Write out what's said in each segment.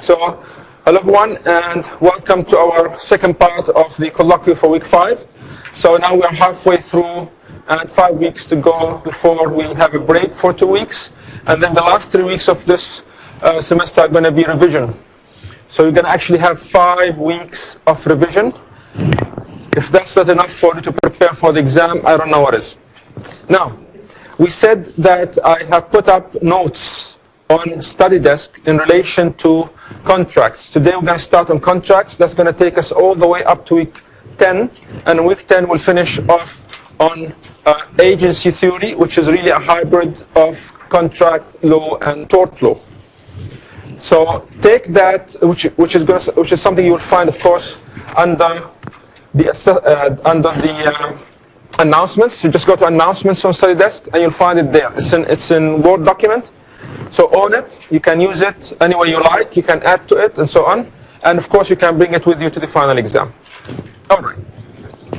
So, hello everyone, and welcome to our second part of the colloquy for week 5. So now we are halfway through, and 5 weeks to go before we have a break for 2 weeks. And then the last 3 weeks of this semester are going to be revision. So you're going to actually have 5 weeks of revision. If that's not enough for you to prepare for the exam, I don't know what is. Now, we said that I have put up notes on study desk in relation to contracts. Today we're going to start on contracts. That's going to take us all the way up to week 10. And in week 10 we'll finish off on agency theory, which is really a hybrid of contract law and tort law. So take that, which is something you will find, of course, under the announcements. You just go to announcements on study desk and you'll find it there. It's in Word document. So own it. You can use it any way you like. You can add to it and so on. And of course you can bring it with you to the final exam. All right.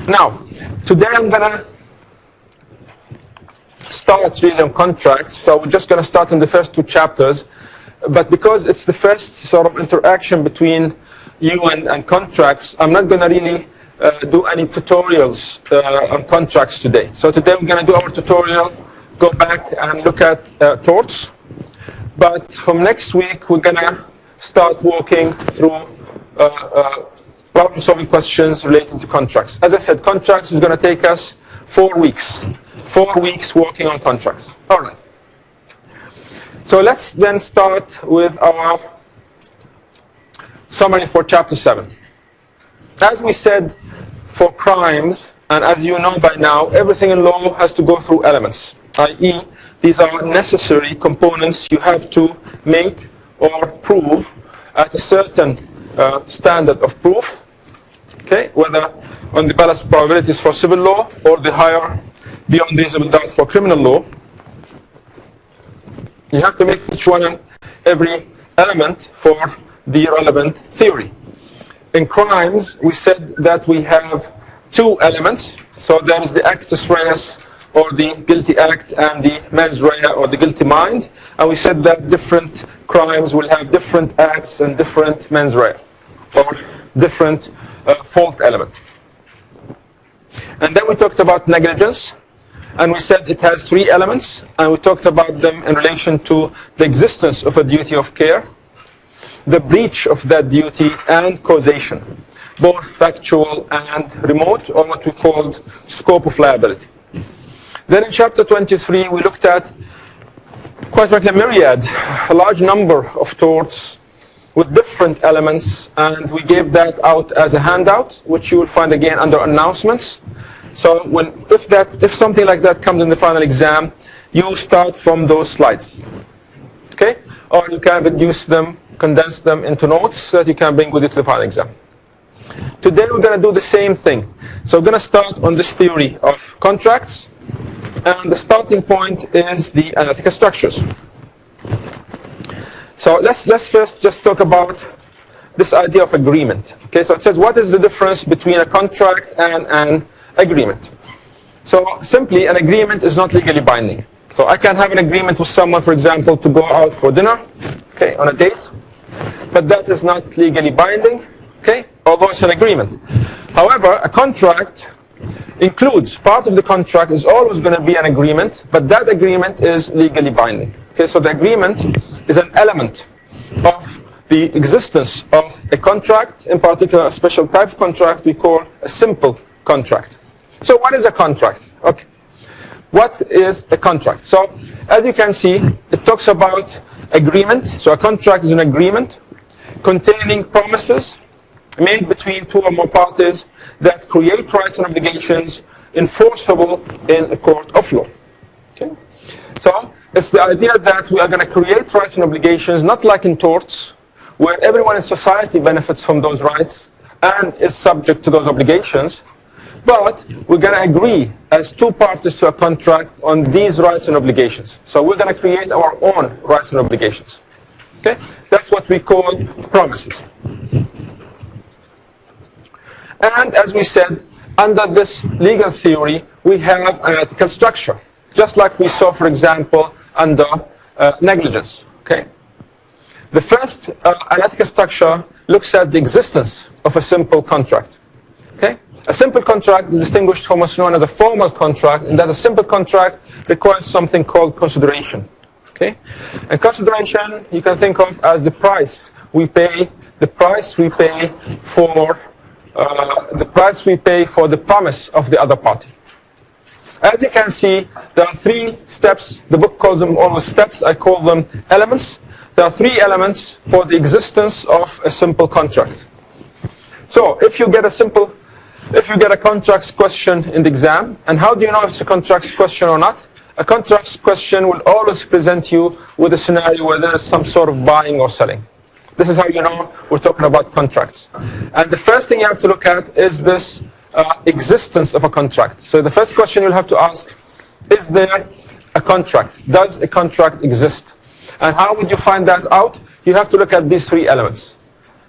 Now, today I'm going to start really on contracts. So we're just going to start in the first 2 chapters. But because it's the first sort of interaction between you and contracts, I'm not going to really do any tutorials on contracts today. So today we're going to do our tutorial, go back and look at torts. But from next week, we're going to start walking through problem-solving questions relating to contracts. As I said, contracts is going to take us 4 weeks. 4 weeks working on contracts. All right. So let's then start with our summary for Chapter 7. As we said, for crimes, and as you know by now, everything in law has to go through elements, i.e., these are necessary components you have to make or prove at a certain standard of proof, okay, whether on the balance of probabilities for civil law or the higher beyond reasonable doubt for criminal law. You have to make each one and every element for the relevant theory. In crimes, we said that we have 2 elements. So there is the actus reus, or the guilty act, and the mens rea, or the guilty mind. And we said that different crimes will have different acts and different mens rea, or different fault element. And then we talked about negligence. And we said it has 3 elements, and we talked about them in relation to the existence of a duty of care, the breach of that duty, and causation, both factual and remote, or what we called scope of liability. Then in Chapter 23, we looked at, quite frankly, a myriad, a large number of torts with different elements, and we gave that out as a handout, which you will find again under announcements. So if something like that comes in the final exam, you start from those slides, okay? Or you can reduce them, condense them into notes so that you can bring with you to the final exam. Today we're going to do the same thing. So we're going to start on this theory of contracts, and the starting point is the analytical structures. So let's first just talk about this idea of agreement. Okay, so it says, what is the difference between a contract and an agreement? So simply, an agreement is not legally binding. So I can have an agreement with someone, for example, to go out for dinner, okay, on a date, but that is not legally binding, okay, although it's an agreement. However, a contract includes, part of the contract is always going to be an agreement, but that agreement is legally binding. Okay, so the agreement is an element of the existence of a contract, in particular a special type of contract we call a simple contract. So what is a contract? Okay. What is a contract? So as you can see, it talks about agreement. So a contract is an agreement containing promises made between 2 or more parties that create rights and obligations enforceable in a court of law. Okay? So it's the idea that we are going to create rights and obligations, not like in torts, where everyone in society benefits from those rights and is subject to those obligations. But we're going to agree as 2 parties to a contract on these rights and obligations. So we're going to create our own rights and obligations. Okay? That's what we call promises. And as we said, under this legal theory, we have an ethical structure, just like we saw, for example, under negligence. Okay? The first analytical structure looks at the existence of a simple contract. Okay? A simple contract is distinguished from what's known as a formal contract, in that a simple contract requires something called consideration. Okay? And consideration you can think of as the price we pay for the promise of the other party. As you can see, there are 3 steps. The book calls them always steps. I call them elements. There are 3 elements for the existence of a simple contract. So if you get a contracts question in the exam, and how do you know if it's a contracts question or not? A contracts question will always present you with a scenario where there is some sort of buying or selling. This is how you know we're talking about contracts. And the first thing you have to look at is this existence of a contract. So the first question you'll have to ask, is there a contract? Does a contract exist? And how would you find that out? You have to look at these 3 elements.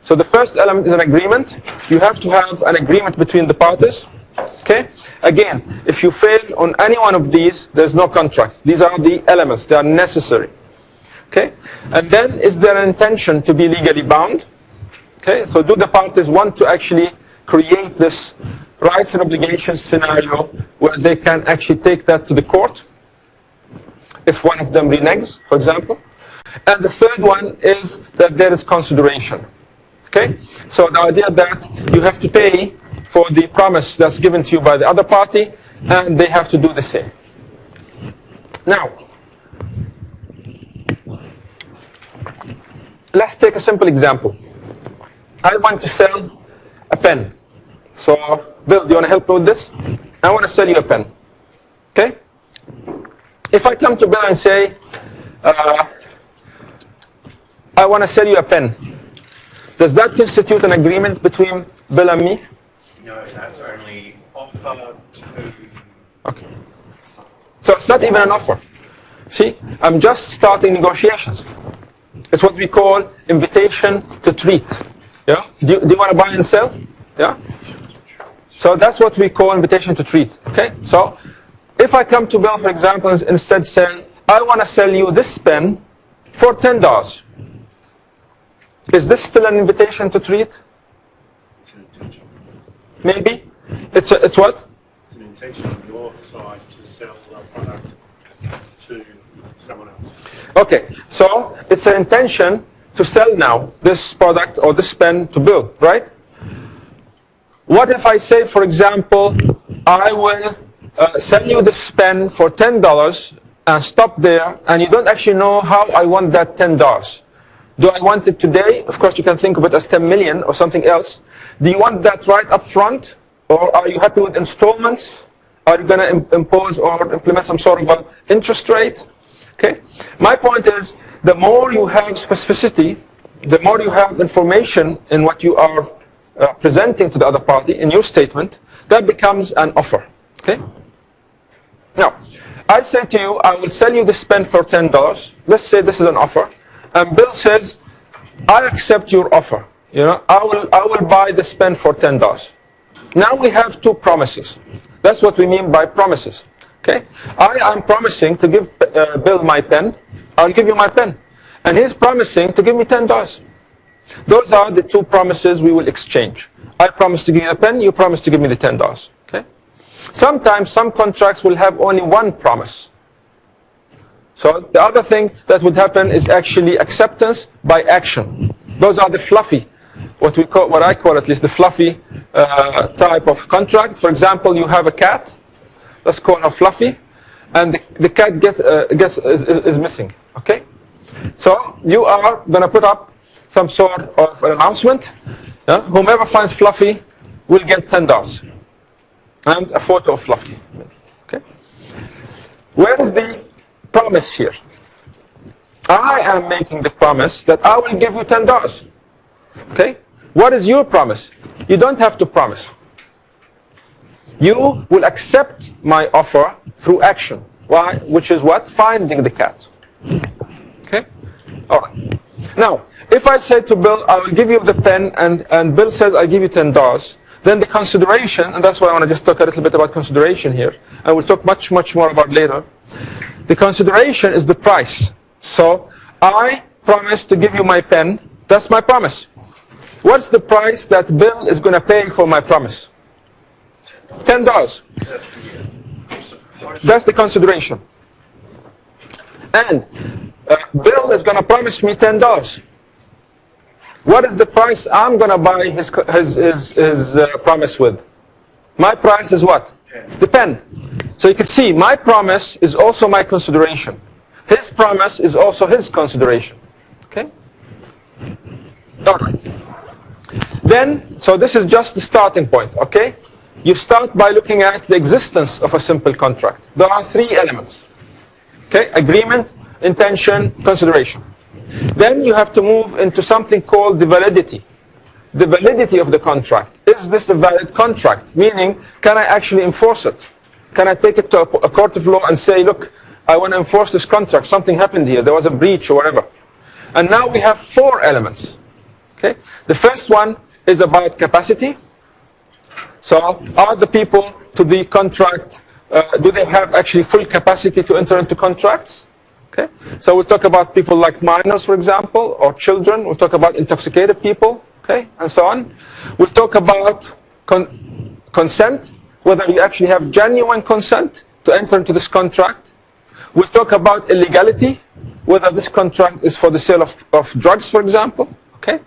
So the first element is an agreement. You have to have an agreement between the parties. Okay? Again, if you fail on any one of these, there's no contract. These are the elements. They are necessary. Okay? And then, is there an intention to be legally bound? Okay? So do the parties want to actually create this rights and obligations scenario where they can actually take that to the court if one of them reneges, for example? And the third one is that there is consideration. Okay? So the idea that you have to pay for the promise that's given to you by the other party, and they have to do the same. Now, let's take a simple example. I want to sell a pen. So, Bill, do you want to help me with this? I want to sell you a pen. Okay? If I come to Bill and say, I want to sell you a pen, does that constitute an agreement between Bill and me? No, that's only offer to... Okay. So it's not even an offer. See, I'm just starting negotiations. It's what we call invitation to treat. Yeah? Do you want to buy and sell? Yeah? So that's what we call invitation to treat. Okay? So if I come to Bill, for example, and instead say, I want to sell you this pen for $10. Is this still an invitation to treat? It's an intention. Maybe. It's what? It's an intention on your side to sell a product to someone else. Okay, so it's an intention to sell now this product or this pen to Bill, right? What if I say, for example, I will sell you this pen for $10 and stop there, and you don't actually know how I want that $10. Do I want it today? Of course, you can think of it as 10 million or something else. Do you want that right up front? Or are you happy with installments? Are you going to impose or implement some sort of an interest rate? Okay. My point is, the more you have specificity, the more you have information in what you are presenting to the other party in your statement, that becomes an offer. Okay. Now, I say to you, I will sell you this pen for $10. Let's say this is an offer. And Bill says, I accept your offer. You know, I will buy this pen for $10. Now we have 2 promises. That's what we mean by promises. Okay? I am promising to give Bill my pen. I'll give you my pen. And he's promising to give me $10. Those are the 2 promises we will exchange. I promise to give you the pen, you promise to give me the $10. Okay? Sometimes some contracts will have only 1 promise. So the other thing that would happen is actually acceptance by action. Those are the fluffy, what I call at least the fluffy type of contract. For example, you have a cat, let's call her Fluffy, and the cat is missing. Okay? So you are going to put up some sort of an announcement. Whomever finds Fluffy will get $10. And a photo of Fluffy. Okay? Where is the promise here? I am making the promise that I will give you $10. Okay? What is your promise? You don't have to promise. You will accept my offer through action. Why? Which is what? Finding the cat. Okay? All right. Now, if I say to Bill, I will give you the pen, and Bill says, I'll give you $10, then the consideration, and that's why I want to just talk a little bit about consideration here. I will talk much more about later. The consideration is the price. So I promise to give you my pen. That's my promise. What's the price that Bill is going to pay for my promise? $10. That's the consideration. And Bill is going to promise me $10. What is the price I'm going to buy his promise with? My price is what? The pen. So you can see my promise is also my consideration. His promise is also his consideration. Okay? All right. Then, so this is just the starting point, okay? You start by looking at the existence of a simple contract. There are three elements. Okay? Agreement, intention, consideration. Then you have to move into something called the validity. The validity of the contract. Is this a valid contract? Meaning, can I actually enforce it? Can I take it to a court of law and say, look, I want to enforce this contract. Something happened here. There was a breach or whatever. And now we have four elements. Okay? The first one is about capacity. So are the people to the contract, do they have actually full capacity to enter into contracts? Okay? So we'll talk about people like minors, for example, or children. We'll talk about intoxicated people, okay, and so on. We'll talk about consent, whether you actually have genuine consent to enter into this contract. We'll talk about illegality, whether this contract is for the sale of drugs, for example, okay?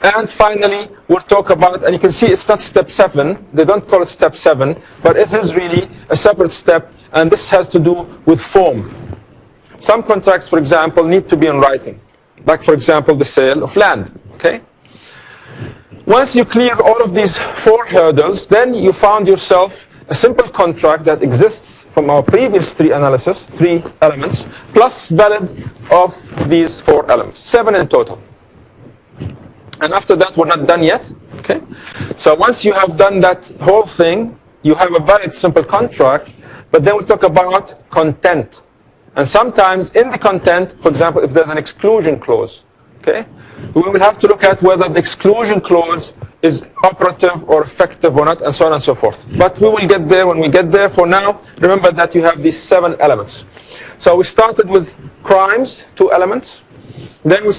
And finally, we'll talk about, and you can see it's not step 7, they don't call it step 7, but it is really a separate step, and this has to do with form. Some contracts, for example, need to be in writing, like, for example, the sale of land, okay? Once you clear all of these four hurdles, then you found yourself a simple contract that exists from our previous three elements, plus valid of these four elements, 7 in total. And after that, we're not done yet, okay? So once you have done that whole thing, you have a valid simple contract, but then we'll talk about content. And sometimes in the content, for example, if there's an exclusion clause, okay, we will have to look at whether the exclusion clause is operative or effective or not, and so on and so forth. But we will get there when we get there. For now, remember that you have these 7 elements. So we started with crimes, 2 elements. Then we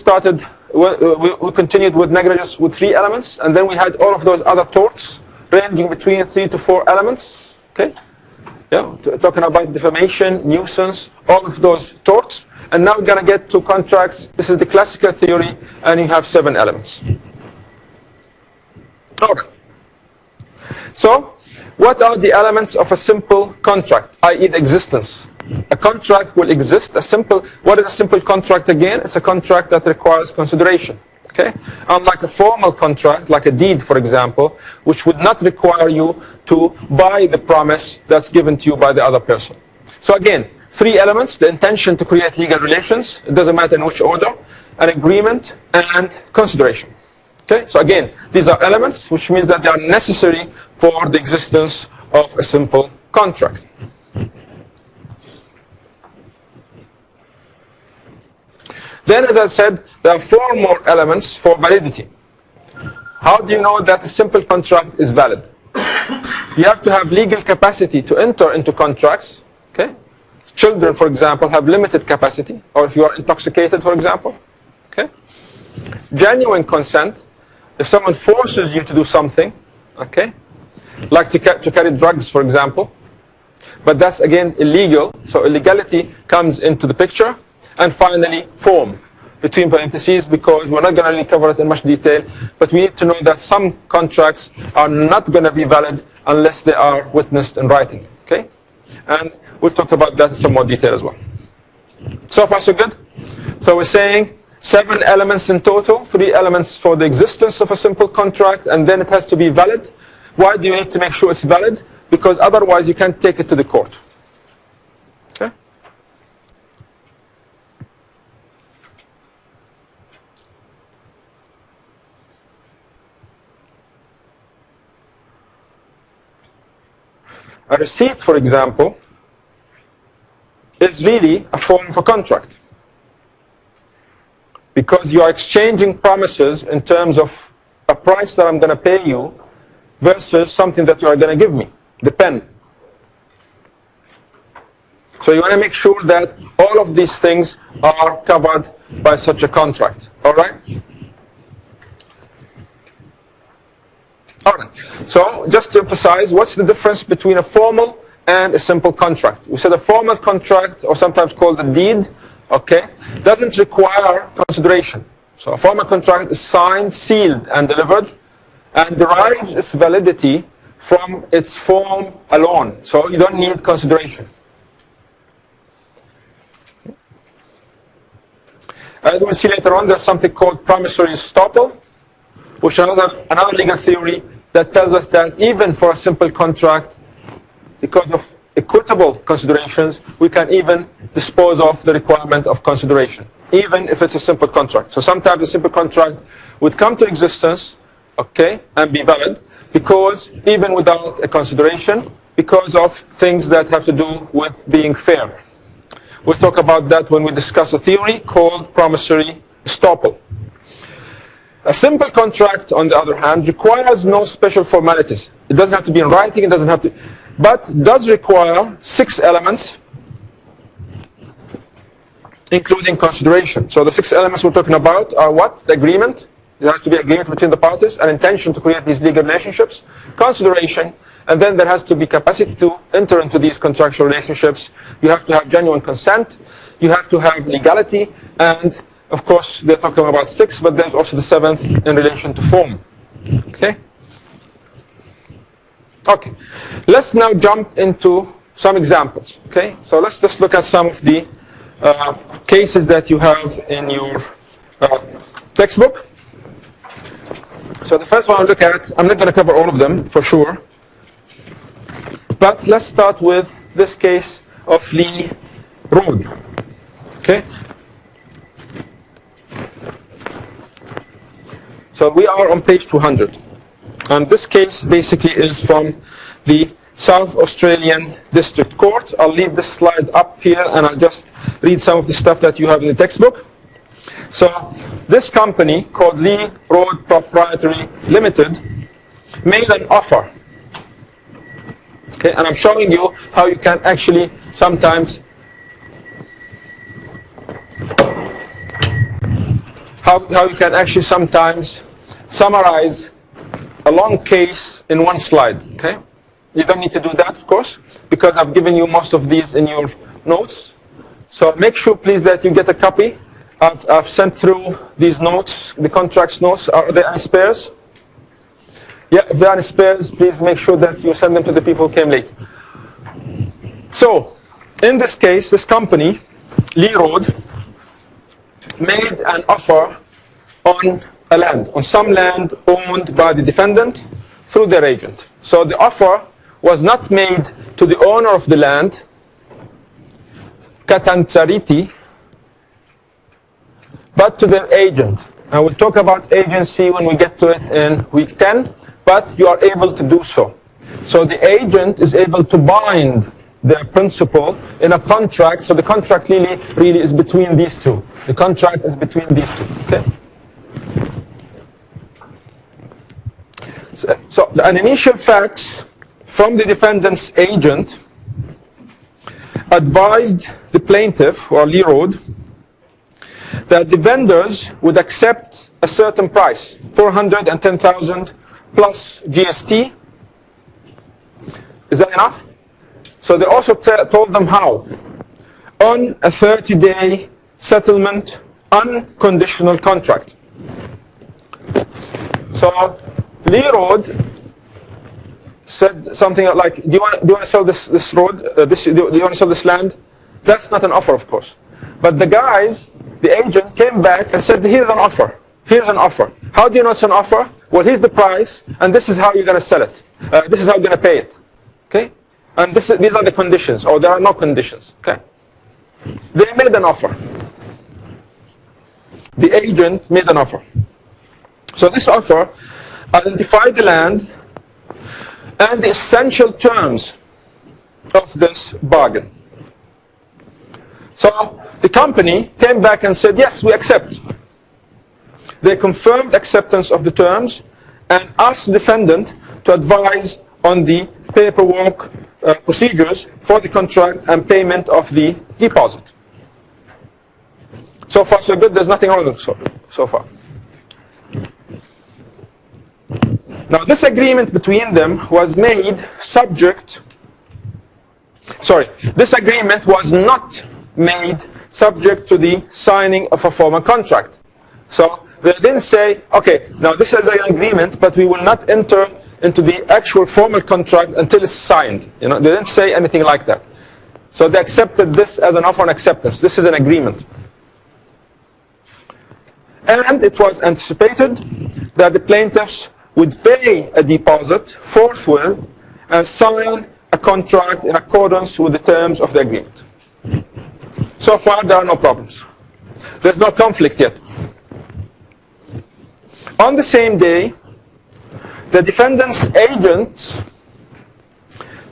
continued with negligence with 3 elements. And then we had all of those other torts ranging between 3 to 4 elements. Okay? Yeah, talking about defamation, nuisance, all of those torts. And now we're going to get to contracts. This is the classical theory, and you have 7 elements. Okay. So, what are the elements of a simple contract, i.e. the existence? A contract will exist, what is a simple contract again? It's a contract that requires consideration. Okay? Unlike a formal contract, like a deed, for example, which would not require you to buy the promise that's given to you by the other person. So again, 3 elements: the intention to create legal relations, it doesn't matter in which order, an agreement, and consideration. Okay? So again, these are elements, which means that they are necessary for the existence of a simple contract. Then, as I said, there are 4 more elements for validity. How do you know that a simple contract is valid? You have to have legal capacity to enter into contracts. Okay? Children, for example, have limited capacity, or if you are intoxicated, for example. Okay? Genuine consent, if someone forces you to do something, okay, like to carry drugs, for example, but that's again illegal, so illegality comes into the picture. And finally, form, between parentheses, because we're not going to really cover it in much detail, but we need to know that some contracts are not going to be valid unless they are witnessed in writing. Okay? And we'll talk about that in some more detail as well. So far, so good? So we're saying 7 elements in total, 3 elements for the existence of a simple contract, and then it has to be valid. Why do you need to make sure it's valid? Because otherwise you can't take it to the court. Okay? A receipt, for example, is really a form of a contract, because you are exchanging promises in terms of a price that I'm going to pay you versus something that you are going to give me, the pen. So you want to make sure that all of these things are covered by such a contract. All right? All right. So just to emphasize, what's the difference between a formal and a simple contract? We said a formal contract, or sometimes called a deed, okay, doesn't require consideration. So a formal contract is signed, sealed, and delivered, and derives its validity from its form alone. So you don't need consideration. As we'll see later on, there's something called promissory estoppel, which is another legal theory that tells us that even for a simple contract, because of equitable considerations, we can even dispose of the requirement of consideration, even if it's a simple contract. So sometimes a simple contract would come to existence, okay, and be valid, because even without a consideration, because of things that have to do with being fair. We'll talk about that when we discuss a theory called promissory estoppel. A simple contract, on the other hand, requires no special formalities. It doesn't have to be in writing, it doesn't have to, but does require 6 elements, including consideration. So the 6 elements we're talking about are what? The agreement. There has to be agreement between the parties, an intention to create these legal relationships, consideration, and then there has to be capacity to enter into these contractual relationships. You have to have genuine consent, you have to have legality, and of course they're talking about 6, but there's also the 7th in relation to form. Okay? Okay. Let's now jump into some examples. Okay? So let's just look at some of the cases that you have in your textbook. So the first one I'll look at, I'm not going to cover all of them for sure, but let's start with this case of Lee Road. Okay? So we are on page 200. And this case basically is from the South Australian District Court. I'll leave this slide up here and I'll just read some of the stuff that you have in the textbook. So this company called Lee Road Proprietary Limited made an offer. Okay, and I'm showing you how you can actually sometimes summarize a long case in one slide. Okay, you don't need to do that, of course, because I've given you most of these in your notes. So make sure, please, that you get a copy. I've sent through these notes, the contracts notes. Are there any spares? Yeah, if there are any spares, please make sure that you send them to the people who came late. So, in this case, this company, Lee Road, made an offer on a land, on some land owned by the defendant through their agent. So the offer was not made to the owner of the land, Katantsariti, but to their agent. And we'll talk about agency when we get to it in week 10, but you are able to do so. So the agent is able to bind their principal in a contract. So the contract really is between these two. The contract is between these two. Okay? So an initial facts from the defendant's agent advised the plaintiff, or Lee Road, that the vendors would accept a certain price, $410,000 plus GST. Is that enough? So they also told them how. On a 30-day settlement, unconditional contract. So Lee Road said something like, do you want to sell this road? Do you want to sell this land? That's not an offer, of course. But the guys, the agent, came back and said, here's an offer. Here's an offer. How do you know it's an offer? Well, here's the price, and this is how you're going to sell it. This is how you're going to pay it. Okay? And these are the conditions, or there are no conditions. Okay? They made an offer. The agent made an offer. So this offer identified the land and the essential terms of this bargain. So the company came back and said, yes, we accept. They confirmed acceptance of the terms and asked the defendant to advise on the paperwork procedures for the contract and payment of the deposit. So far, so good. There's nothing wrong with it so far. Now, this agreement between them was made subject. Sorry, this agreement was not made subject to the signing of a formal contract. So they didn't say, okay, now this is an agreement, but we will not enter into the actual formal contract until it's signed. You know, they didn't say anything like that. So they accepted this as an offer on acceptance. This is an agreement. And it was anticipated that the plaintiffs would pay a deposit forthwith and sign a contract in accordance with the terms of the agreement. So far, there are no problems. There's no conflict yet. On the same day, the defendant's agent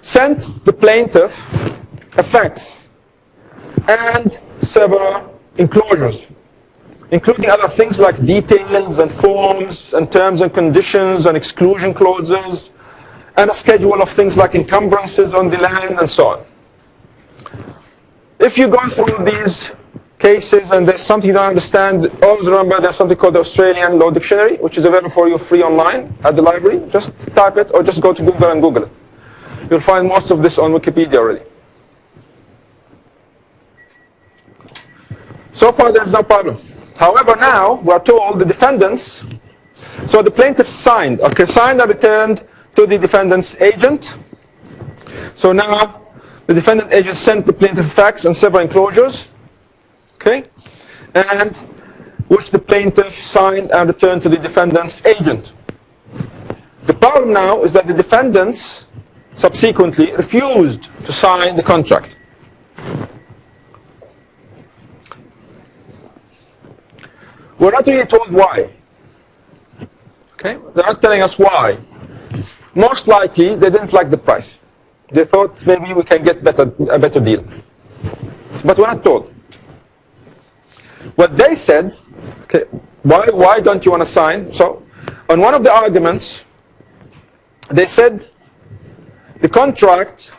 sent the plaintiff a fax and several enclosures, including other things like details and forms and terms and conditions and exclusion clauses and a schedule of things like encumbrances on the land and so on. If you go through these cases and there's something you don't understand, always remember there's something called the Australian Law Dictionary, which is available for you free online at the library. Just type it or just go to Google and Google it. You'll find most of this on Wikipedia already. So far there's no problem. However, now we're told the defendants, so the plaintiff signed, okay, signed and returned to the defendant's agent. So now the defendant agent sent the plaintiff a fax and several enclosures, okay, and which the plaintiff signed and returned to the defendant's agent. The problem now is that the defendants subsequently refused to sign the contract. We're not really told why. Okay, they're not telling us why. Most likely, they didn't like the price. They thought maybe we can get a better deal. But we're not told. What they said, okay, why don't you want to sign? So, on one of the arguments, they said the contract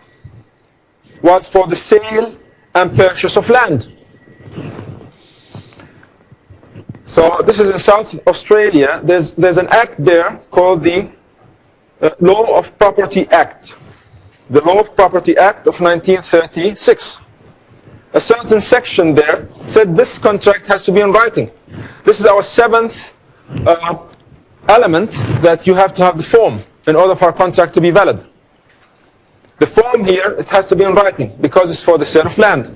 was for the sale and purchase of land. So this is in South Australia. There's an act there called the Law of Property Act. The Law of Property Act of 1936. A certain section there said this contract has to be in writing. This is our seventh element, that you have to have the form in order for a contract to be valid. The form here, it has to be in writing because it's for the sale of land.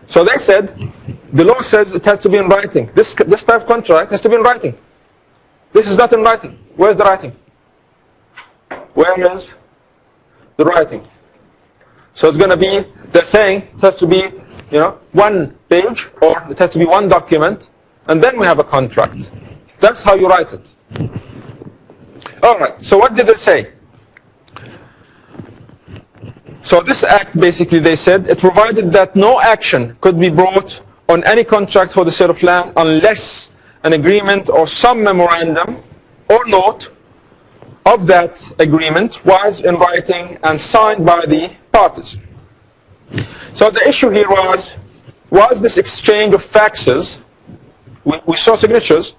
So they said, the law says it has to be in writing. This type of contract has to be in writing. This is not in writing. Where's the writing? Where is the writing? So it's going to be, they're saying it has to be, you know, one page, or it has to be one document, and then we have a contract. That's how you write it. All right, so what did they say? So this act, basically, they said, it provided that no action could be brought on any contract for the sale of land unless an agreement or some memorandum or note of that agreement was in writing and signed by the parties. So the issue here was this exchange of faxes? We saw signatures,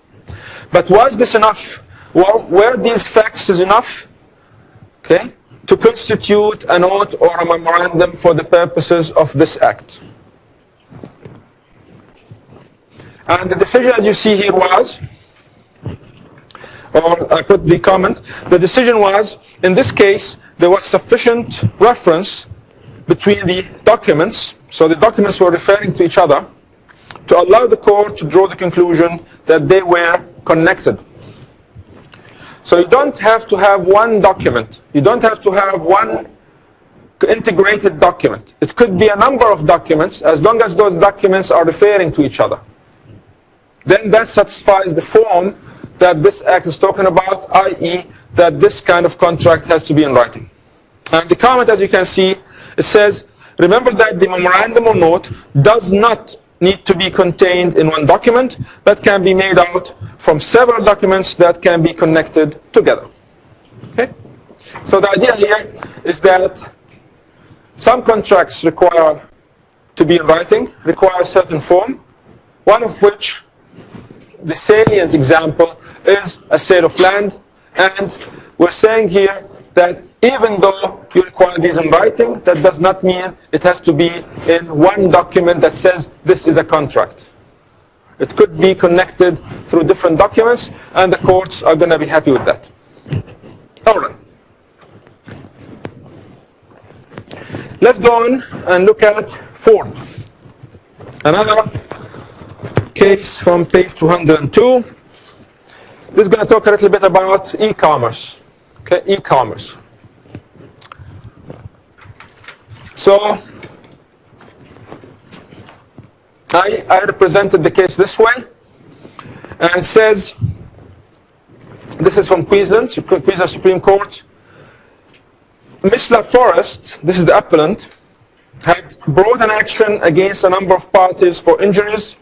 but was this enough? Were these faxes enough, okay, to constitute a note or a memorandum for the purposes of this act? And the decision, as you see here, was, or I put the comment, the decision was, in this case, there was sufficient reference between the documents, so the documents were referring to each other, to allow the court to draw the conclusion that they were connected. So you don't have to have one document. You don't have to have one integrated document. It could be a number of documents, as long as those documents are referring to each other. Then that satisfies the form that this act is talking about, i.e. that this kind of contract has to be in writing. And the comment, as you can see, it says, remember that the memorandum or note does not need to be contained in one document, but can be made out from several documents that can be connected together. Okay? So the idea here is that some contracts require to be in writing require a certain form, one of which, the salient example, is a sale of land. And we're saying here that even though you require these in writing, that does not mean it has to be in one document that says this is a contract. It could be connected through different documents, and the courts are going to be happy with that. All right. Let's go on and look at Ford. Another case from page 202. This is going to talk a little bit about e-commerce. Okay, e-commerce. So I represented the case this way, and it says, this is from Queensland Supreme Court. Miss LaForest, this is the appellant, had brought an action against a number of parties for injuries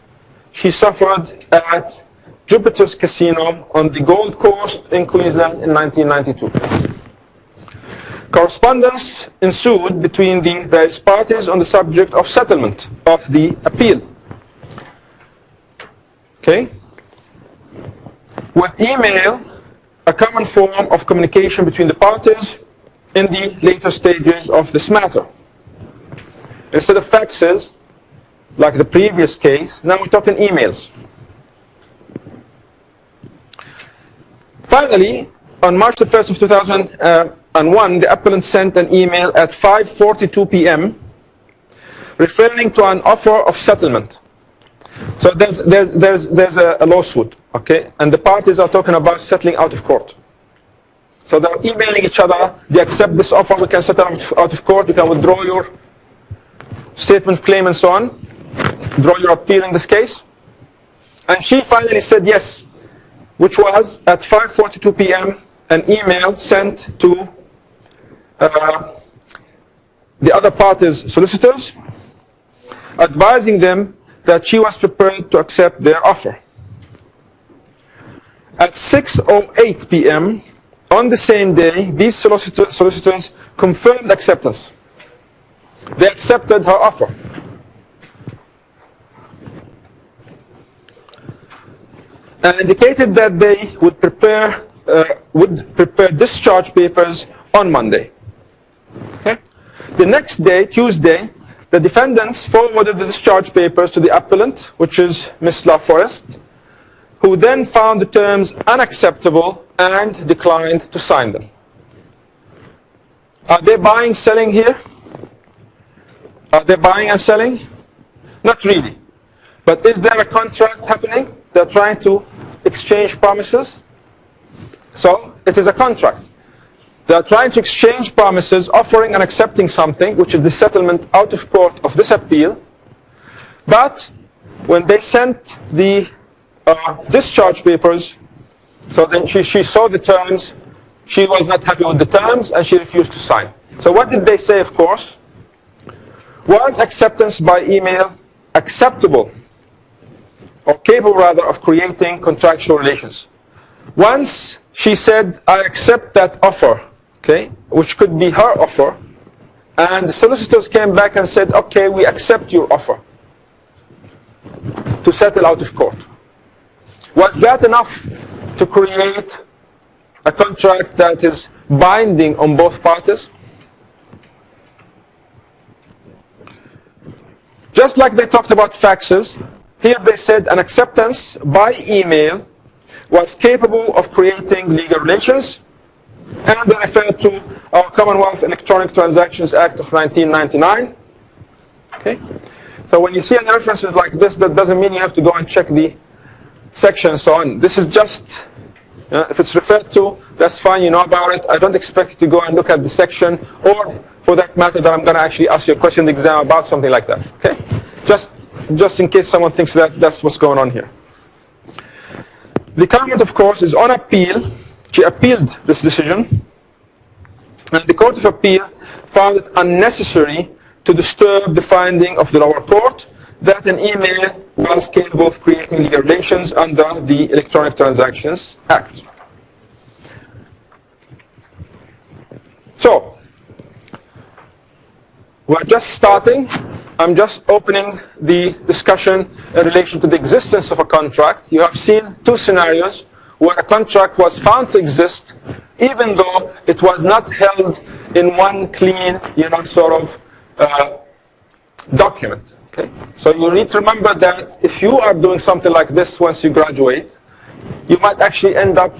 she suffered at Jupiter's Casino on the Gold Coast in Queensland in 1992. Correspondence ensued between the various parties on the subject of settlement of the appeal. Okay? With email, a common form of communication between the parties in the later stages of this matter. Instead of faxes, like the previous case, now we're talking emails. Finally, on March the 1st of 2001, the appellant sent an email at 5:42 p.m. referring to an offer of settlement. So there's a lawsuit, okay, and the parties are talking about settling out of court. So they're emailing each other, they accept this offer, we can settle out of court, you can withdraw your statement of claim and so on, draw your appeal in this case. And she finally said yes, which was at 5:42 p.m. an email sent to the other parties' solicitors, advising them that she was prepared to accept their offer. At 6:08 p.m. on the same day, these solicitors confirmed acceptance. They accepted her offer. And indicated that they would prepare discharge papers on Monday. Okay? The next day, Tuesday, the defendants forwarded the discharge papers to the appellant, which is Ms. LaForest, who then found the terms unacceptable and declined to sign them. Are they buying, selling here? Are they buying and selling? Not really. But is there a contract happening? They're trying to exchange promises. So it is a contract. They're trying to exchange promises, offering and accepting something, which is the settlement out of court of this appeal. But when they sent the discharge papers, so then she saw the terms, she was not happy with the terms, and she refused to sign. So what did they say, of course? Was acceptance by email acceptable, or capable rather, of creating contractual relations? Once she said, I accept that offer, okay, which could be her offer, and the solicitors came back and said, okay, we accept your offer to settle out of court. Was that enough to create a contract that is binding on both parties? Just like they talked about faxes, here they said an acceptance by email was capable of creating legal relations, and they referred to our Commonwealth Electronic Transactions Act of 1999. Okay? So when you see any references like this, that doesn't mean you have to go and check the section and so on. This is just, if it's referred to, that's fine, you know about it. I don't expect you to go and look at the section, or for that matter, that I'm going to actually ask you a question in the exam about something like that. Okay? Just in case someone thinks that that's what's going on here. The comment, of course, is on appeal. She appealed this decision, and the Court of Appeal found it unnecessary to disturb the finding of the lower court that an email was capable of creating legal relations under the Electronic Transactions Act. So, we're just starting I'm just opening the discussion in relation to the existence of a contract. You have seen two scenarios where a contract was found to exist even though it was not held in one clean, sort of document. Okay? So you need to remember that if you are doing something like this once you graduate, you might actually end up,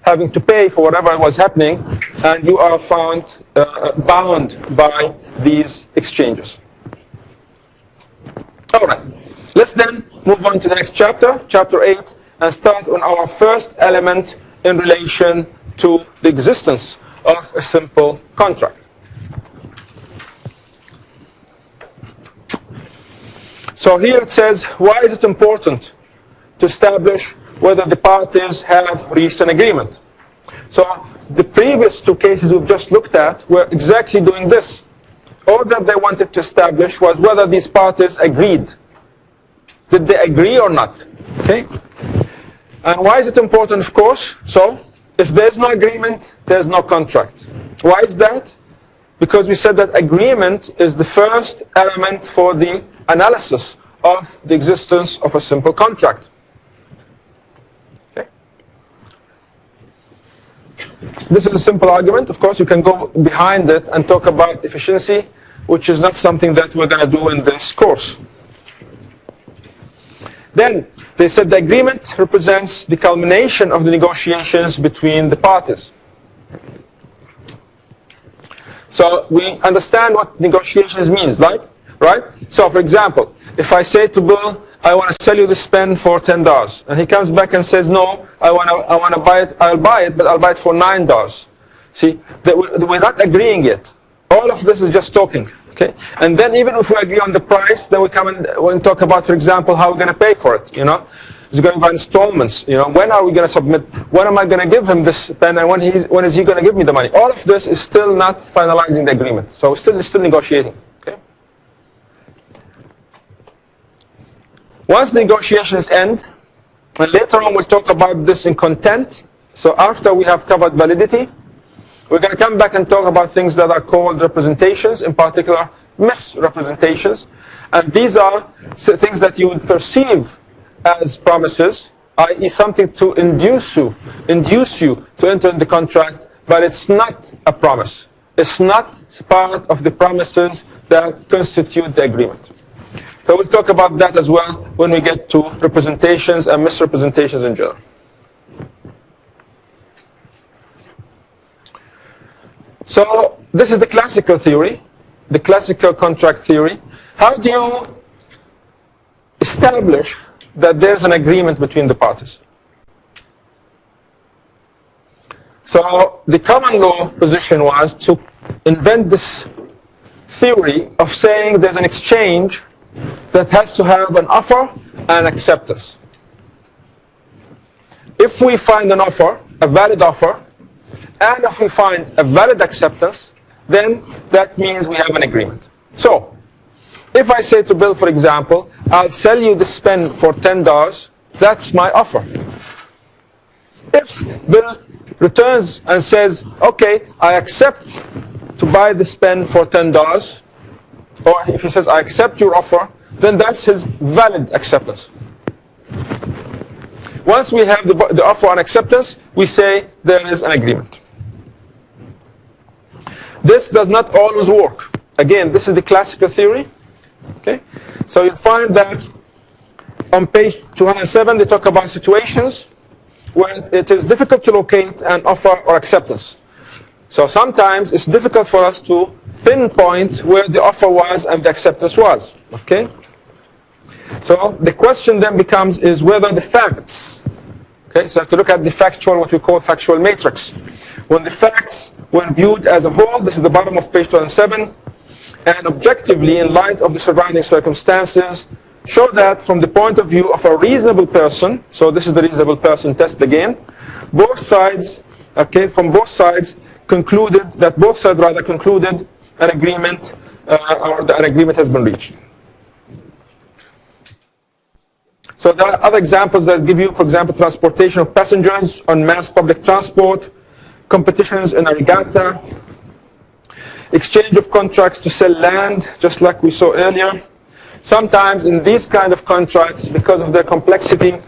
having to pay for whatever was happening, and you are found bound by these exchanges. All right. Let's then move on to the next chapter, chapter 8, and start on our first element in relation to the existence of a simple contract. So here it says, why is it important to establish whether the parties have reached an agreement? So the previous two cases we've just looked at were exactly doing this. All that they wanted to establish was whether these parties agreed. Did they agree or not? Okay? And why is it important, of course? So if there's no agreement, there's no contract. Why is that? Because we said that agreement is the first element for the analysis of the existence of a simple contract. Okay? This is a simple argument. Of course, you can go behind it and talk about efficiency, which is not something that we're going to do in this course. Then, they said the agreement represents the culmination of the negotiations between the parties. So we understand what negotiations means, right? So for example, if I say to Bill, I want to sell you this pen for $10, and he comes back and says, no, I want to buy it, I'll buy it, but I'll buy it for $9. See, we're not agreeing yet. All of this is just talking. Okay? And then even if we agree on the price, then we come and talk about, for example, how we're going to pay for it. It's going by installments. When are we going to submit? When am I going to give him this pen, and when is he going to give me the money? All of this is still not finalizing the agreement. So we're still negotiating. Okay? Once the negotiations end, and later on we'll talk about this in content. So after we have covered validity, we're going to come back and talk about things that are called representations, in particular misrepresentations. And these are things that you would perceive as promises, i.e. something to induce you to enter the contract, but it's not a promise. It's not part of the promises that constitute the agreement. So we'll talk about that as well when we get to representations and misrepresentations in general. So this is the classical theory, the classical contract theory. How do you establish that there's an agreement between the parties? So the common law position was to invent this theory of saying there's an exchange that has to have an offer and acceptance. If we find an offer, a valid offer, and if we find a valid acceptance, then that means we have an agreement. So, if I say to Bill, for example, I'll sell you this pen for $10, that's my offer. If Bill returns and says, okay, I accept to buy this pen for $10, or if he says, I accept your offer, then that's his valid acceptance. Once we have the offer and acceptance, we say there is an agreement. This does not always work. Again, this is the classical theory. Okay? So you'll find that on page 207, they talk about situations where it is difficult to locate an offer or acceptance. So sometimes it's difficult for us to pinpoint where the offer was and the acceptance was. Okay? So the question then becomes is whether the facts, okay, so you have to look at the factual, what we call factual matrix. When the facts, when viewed as a whole, this is the bottom of page 207, and objectively in light of the surrounding circumstances, show that from the point of view of a reasonable person, so this is the reasonable person test again, both sides, okay, from both sides concluded an agreement, or an agreement has been reached. So there are other examples that give you, for example, transportation of passengers on mass public transport, competitions in a regatta. exchange of contracts to sell land, just like we saw earlier. Sometimes in these kind of contracts, because of their complexity,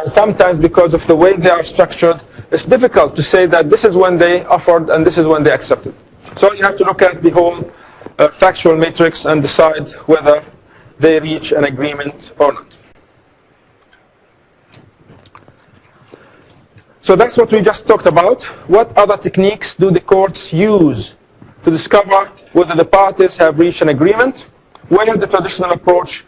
sometimes because of the way they are structured, it's difficult to say that this is when they offered and this is when they accepted. So you have to look at the whole factual matrix and decide whether they reach an agreement or not. So that's what we just talked about. What other techniques do the courts use to discover whether the parties have reached an agreement where the traditional approach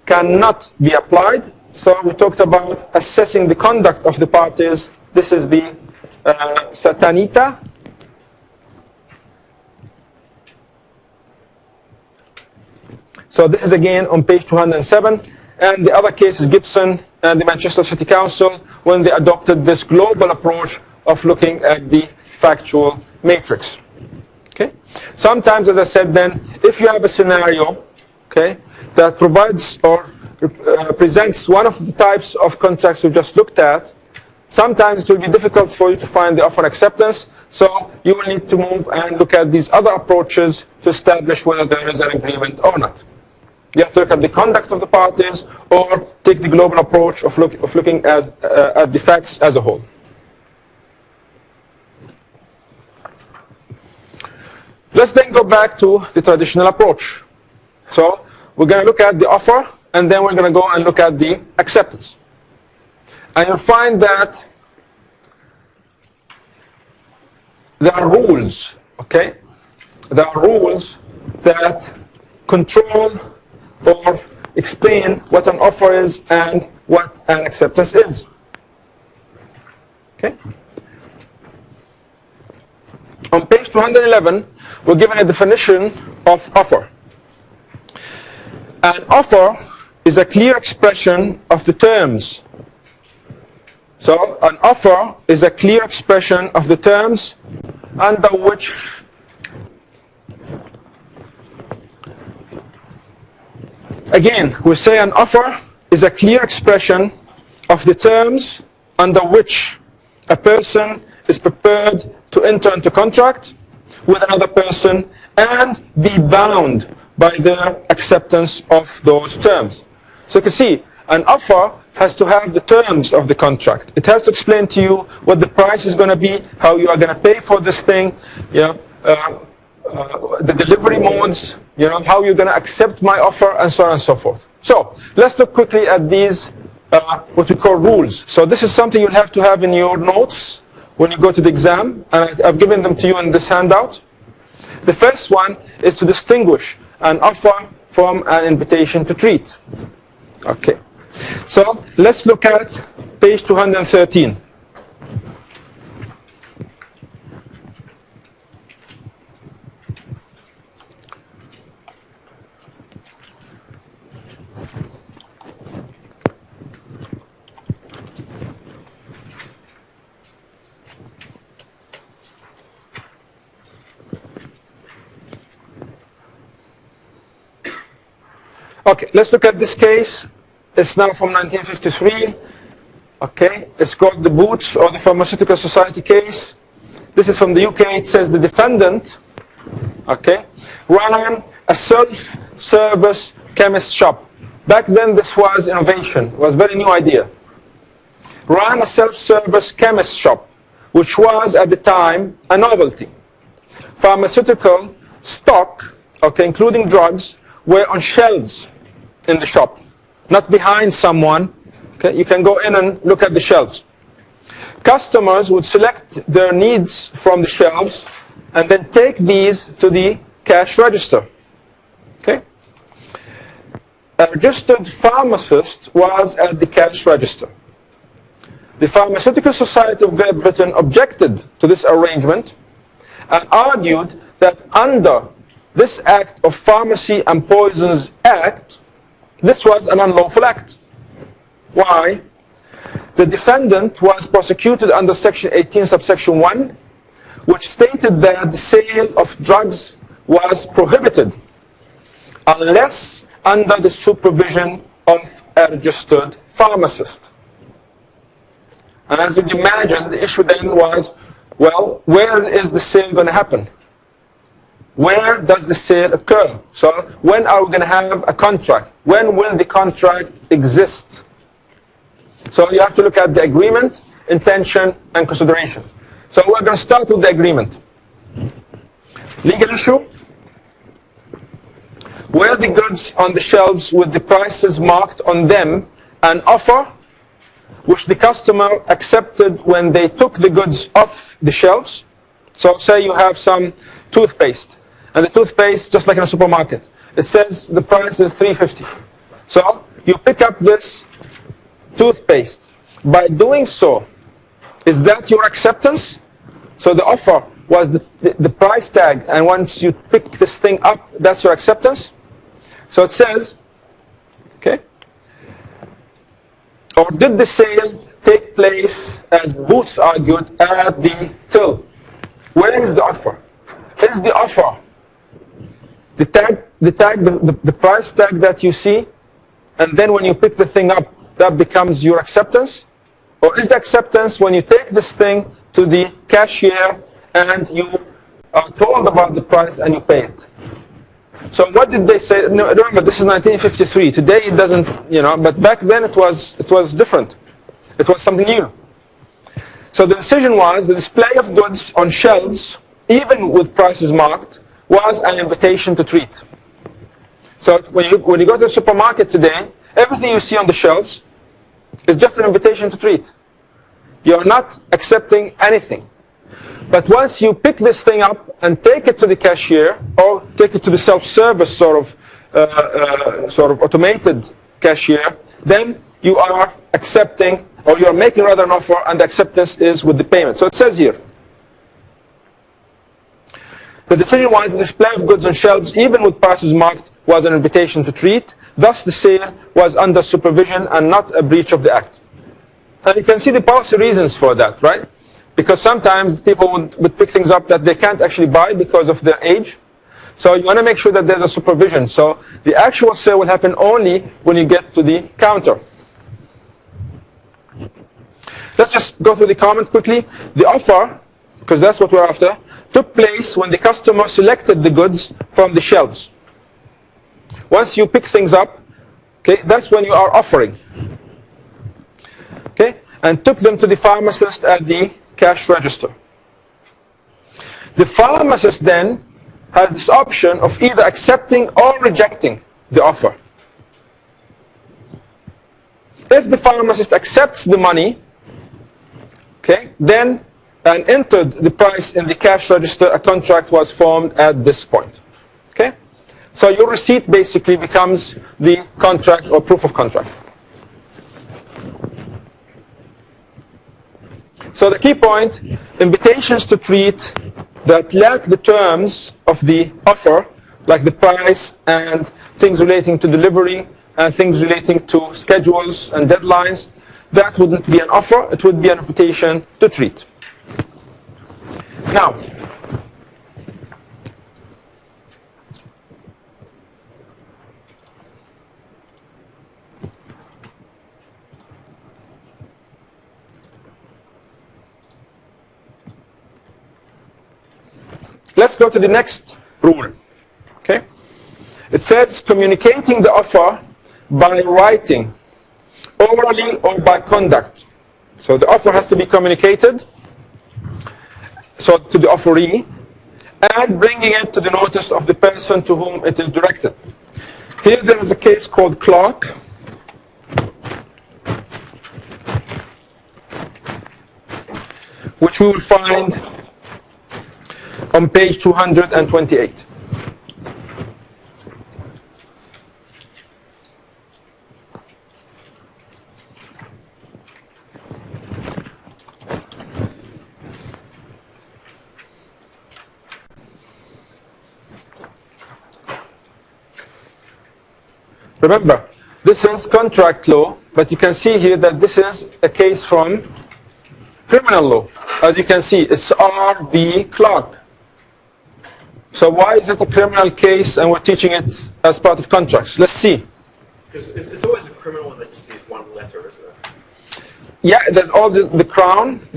cannot be applied? So we talked about assessing the conduct of the parties. This is the Satanita. So this is again on page 207. And the other case is Gibson and the Manchester City Council when they adopted this global approach of looking at the factual matrix. Okay? Sometimes, as I said then, if you have a scenario, okay, that provides or presents one of the types of contracts we just looked at, sometimes it will be difficult for you to find the offer acceptance, so you will need to move and look at these other approaches to establish whether there is an agreement or not. You have to look at the conduct of the parties or take the global approach of looking at the facts as a whole. Let's then go back to the traditional approach. So we're going to look at the offer and then we're going to go and look at the acceptance. And you'll find that there are rules, okay? There are rules that control or explain what an offer is and what an acceptance is. Okay? On page 211, we're given a definition of offer. An offer is a clear expression of the terms. So an offer is a clear expression of the terms under which again, we say an offer is a clear expression of the terms under which a person is prepared to enter into contract with another person and be bound by their acceptance of those terms. So you can see, an offer has to have the terms of the contract. It has to explain to you what the price is going to be, how you are going to pay for this thing, you know, the delivery modes, you know, how you're going to accept my offer, and so on and so forth. So let's look quickly at these, what we call rules. So this is something you'll have to have in your notes when you go to the exam, and I've given them to you in this handout. The first one is to distinguish an offer from an invitation to treat. Okay. So let's look at page 213. Okay, let's look at this case. It's now from 1953. Okay, it's called the Boots or the Pharmaceutical Society case. This is from the UK. It says the defendant, okay, ran a self-service chemist shop. Back then this was innovation, it was a very new idea. Ran a self-service chemist shop, which was at the time a novelty. Pharmaceutical stock, okay, including drugs, were on shelves in the shop, not behind someone. Okay, you can go in and look at the shelves. Customers would select their needs from the shelves and then take these to the cash register. Okay? A registered pharmacist was at the cash register. The Pharmaceutical Society of Great Britain objected to this arrangement and argued that under this Act of Pharmacy and Poisons Act, this was an unlawful act. Why? The defendant was prosecuted under Section 18, subsection 1, which stated that the sale of drugs was prohibited unless under the supervision of a registered pharmacist. And as you can imagine, the issue then was, well, where is the sale going to happen? where does the sale occur? So when are we going to have a contract? When will the contract exist? So you have to look at the agreement, intention, and consideration. So we're going to start with the agreement. Legal issue. Were the goods on the shelves with the prices marked on them an offer which the customer accepted when they took the goods off the shelves? So say you have some toothpaste, and the toothpaste, just like in a supermarket, it says the price is $3.50. So you pick up this toothpaste. By doing so, is that your acceptance? So the offer was the price tag, and once you pick this thing up, that's your acceptance? So it says, okay, or did the sale take place, as Boots argued, at the till? Where is the offer? Is the offer the price tag that you see, and then when you pick the thing up, that becomes your acceptance? Or is the acceptance when you take this thing to the cashier and you are told about the price and you pay it? So what did they say? No, remember, this is 1953. Today it doesn't, but back then it was different. It was something new. So the decision was the display of goods on shelves, even with prices marked, was an invitation to treat. So when you go to the supermarket today, everything you see on the shelves is just an invitation to treat. You're not accepting anything. But once you pick this thing up and take it to the cashier, or take it to the self-service sort of automated cashier, then you are accepting, or you're making rather an offer, and the acceptance is with the payment. So it says here, the decision was the display of goods on shelves, even with prices marked, was an invitation to treat. Thus the sale was under supervision and not a breach of the act. And you can see the policy reasons for that, right? Because sometimes people would pick things up that they can't actually buy because of their age. So you want to make sure that there's a supervision. So the actual sale will happen only when you get to the counter. Let's just go through the comment quickly. The offer, because that's what we're after, took place when the customer selected the goods from the shelves. Once you pick things up, okay, that's when you are offering. Okay, and took them to the pharmacist at the cash register. The pharmacist then has this option of either accepting or rejecting the offer. If the pharmacist accepts the money, okay, then and entered the price in the cash register, a contract was formed at this point. Okay? So your receipt basically becomes the contract or proof of contract. So the key point, invitations to treat that lack the terms of the offer, like the price and things relating to delivery and things relating to schedules and deadlines, that wouldn't be an offer, it would be an invitation to treat. Now, let's go to the next rule. Okay? It says communicating the offer by writing, orally or by conduct. So the offer has to be communicated, so to the offeree, and bringing it to the notice of the person to whom it is directed. Here there is a case called Colloquy, which we will find on page 228. Remember, this is contract law, but you can see here that this is a case from criminal law. As you can see, it's R.V. Clark. So why is it a criminal case and we're teaching it as part of contracts? Let's see. Because it's always a criminal when they just use one letter, isn't it? Yeah, there's all the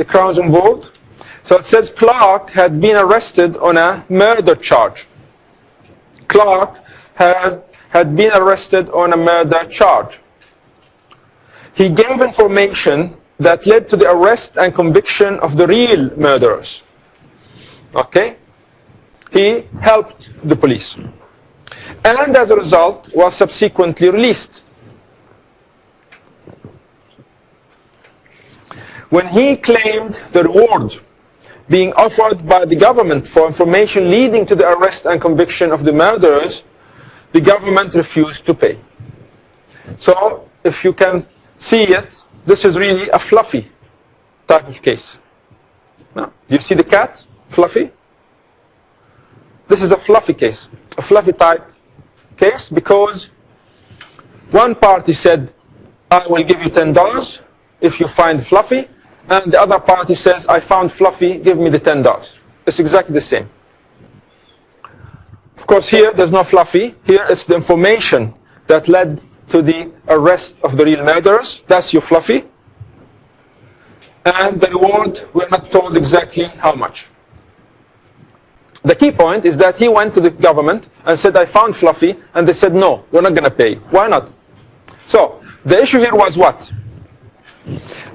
crown's involved. So it says Clark had been arrested on a murder charge. Clark had been arrested on a murder charge. He gave information that led to the arrest and conviction of the real murderers. Okay? He helped the police. And as a result, was subsequently released. When he claimed the reward being offered by the government for information leading to the arrest and conviction of the murderers, the government refused to pay. So, if you can see it, this is really a Fluffy type of case. Now, do you see the cat, Fluffy? This is a Fluffy case, a Fluffy type case, because one party said, I will give you $10 if you find Fluffy, and the other party says, I found Fluffy, give me the $10. It's exactly the same. Of course, here there's no Fluffy. Here it's the information that led to the arrest of the real murderers. That's your Fluffy. And the reward, we're not told exactly how much. The key point is that he went to the government and said, I found Fluffy, and they said, no, we're not going to pay. Why not? So, the issue here was what?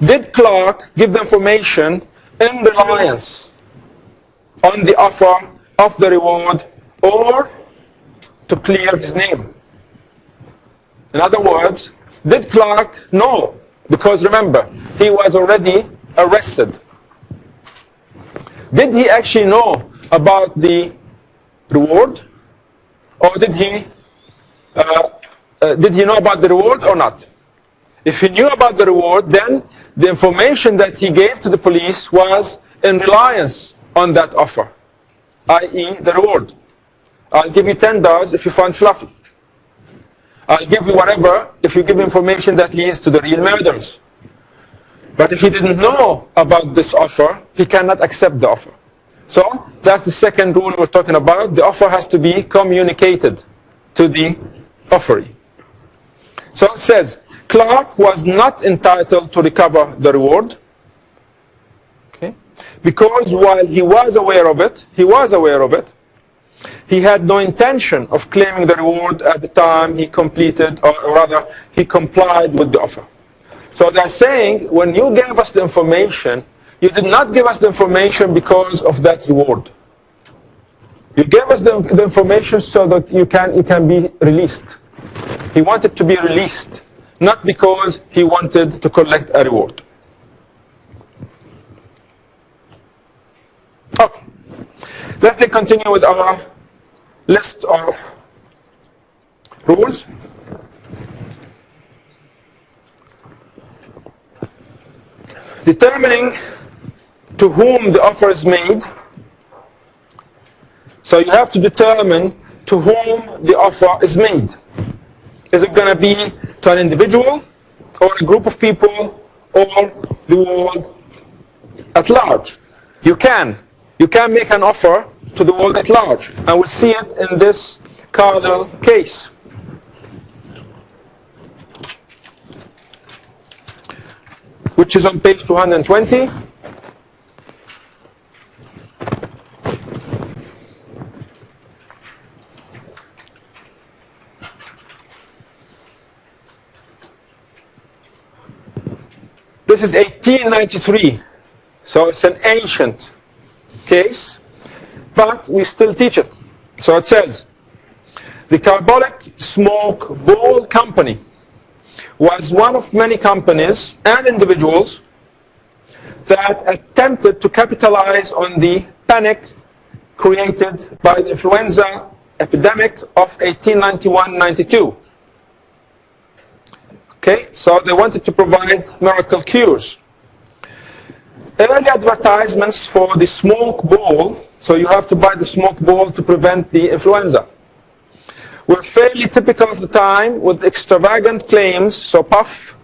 Did Clark give the information in reliance on the offer of the reward or to clear his name? In other words, did Clark know? Because remember, he was already arrested. Did he actually know about the reward? Or did he know about the reward or not? If he knew about the reward, then the information that he gave to the police was in reliance on that offer, i.e. the reward. I'll give you $10 if you find Fluffy. I'll give you whatever if you give information that leads to the real murders. But if he didn't know about this offer, he cannot accept the offer. So that's the second rule we're talking about. The offer has to be communicated to the offeree. So it says, Clark was not entitled to recover the reward, okay, because while he was aware of it, he had no intention of claiming the reward at the time he completed, or rather, he complied with the offer. So they're saying, when you gave us the information, you did not give us the information because of that reward. You gave us the information so that you can be released. He wanted to be released, not because he wanted to collect a reward. Okay. Let's then continue with our list of rules. Determining to whom the offer is made. So you have to determine to whom the offer is made. Is it going to be to an individual, or a group of people, or the world at large? You can make an offer to the world at large, and we'll see it in this Carlisle case. Which is on page 220. This is 1893, so it's an ancient case, but we still teach it. So it says, the Carbolic Smoke Bowl Company was one of many companies and individuals that attempted to capitalize on the panic created by the influenza epidemic of 1891-92. Okay, so they wanted to provide miracle cures. Early advertisements for the smoke bowl, so you have to buy the smoke bowl to prevent the influenza, were fairly typical of the time, with extravagant claims, so puff,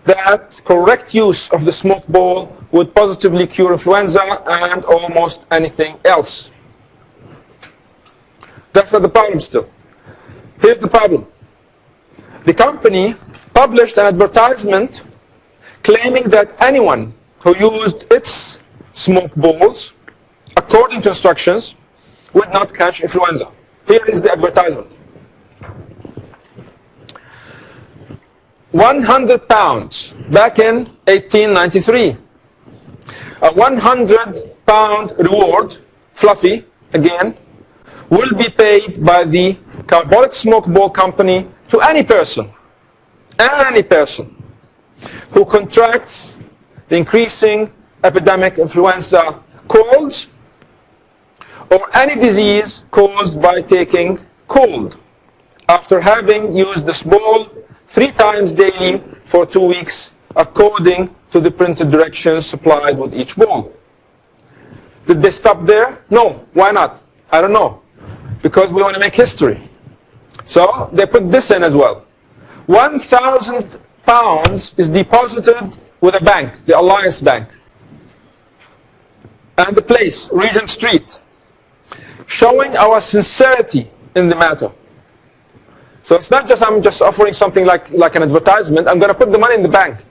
that correct use of the smoke bowl would positively cure influenza and almost anything else. That's not the problem still. Here's the problem. The company published an advertisement claiming that anyone who used its smoke bowls according to instructions would not catch influenza. Here is the advertisement. £100 back in 1893. A £100 reward, fluffy, again, will be paid by the Carbolic Smoke Ball Company to any person who contracts the increasing epidemic influenza colds or any disease caused by taking cold after having used this ball 3 times daily for 2 weeks according to the printed directions supplied with each ball. Did they stop there? No. Why not? I don't know. Because we want to make history. So they put this in as well. £1,000 is deposited with a bank, the Alliance Bank. And the place, Regent Street, showing our sincerity in the matter. So it's not just I'm just offering something like an advertisement. I'm going to put the money in the bank.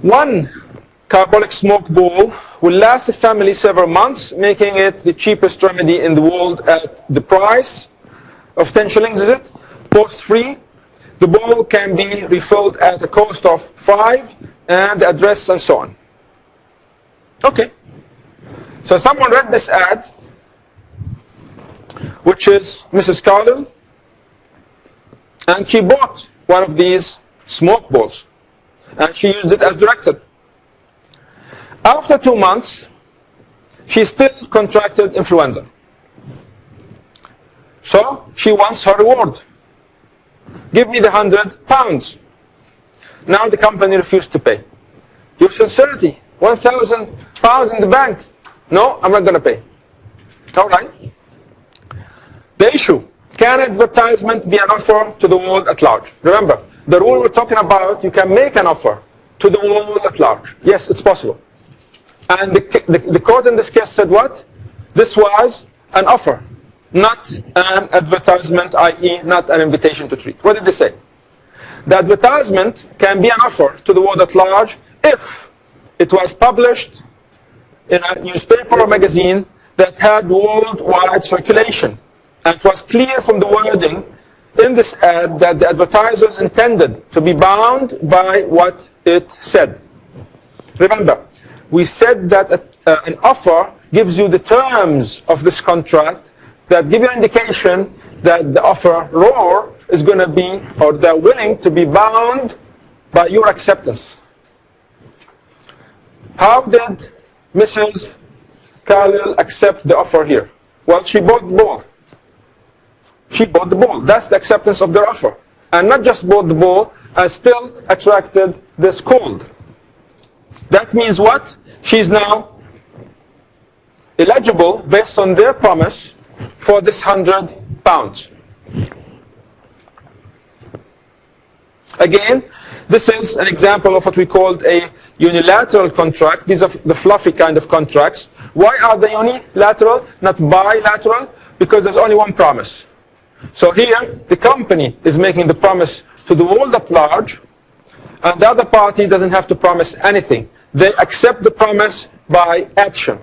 One carbolic smoke ball will last the family several months, making it the cheapest remedy in the world at the price of 10 shillings, is it? Post-free. The ball can be refilled at a cost of 5, and the address and so on. Okay. So someone read this ad, which is Mrs. Carlyle, and she bought one of these smoke balls, and she used it as directed. After 2 months, she still contracted influenza. So she wants her reward. Give me the £100. Now the company refused to pay. Your sincerity, £1,000 in the bank. No, I'm not going to pay. All right. The issue, can advertisement be an offer to the world at large? Remember, the rule we're talking about, you can make an offer to the world at large. Yes, it's possible. And the court in this case said what? This was an offer, not an advertisement, i.e. not an invitation to treat. What did they say? The advertisement can be an offer to the world at large if it was published in a newspaper or magazine that had worldwide circulation. And it was clear from the wording in this ad that the advertisers intended to be bound by what it said. Remember, we said that an offer gives you the terms of this contract that give you an indication that the offeror is going to be, or they're willing to be bound by your acceptance. How did Mrs. Carlyle accept the offer here? Well, she bought the ball. She bought the ball. That's the acceptance of their offer. And not just bought the ball, and still attracted this cold. That means what? She's now eligible based on their promise for this £100. Again, this is an example of what we called a unilateral contract. These are the fluffy kind of contracts. Why are they unilateral, not bilateral? Because there's only one promise. So here, the company is making the promise to the world at large, and the other party doesn't have to promise anything. They accept the promise by action.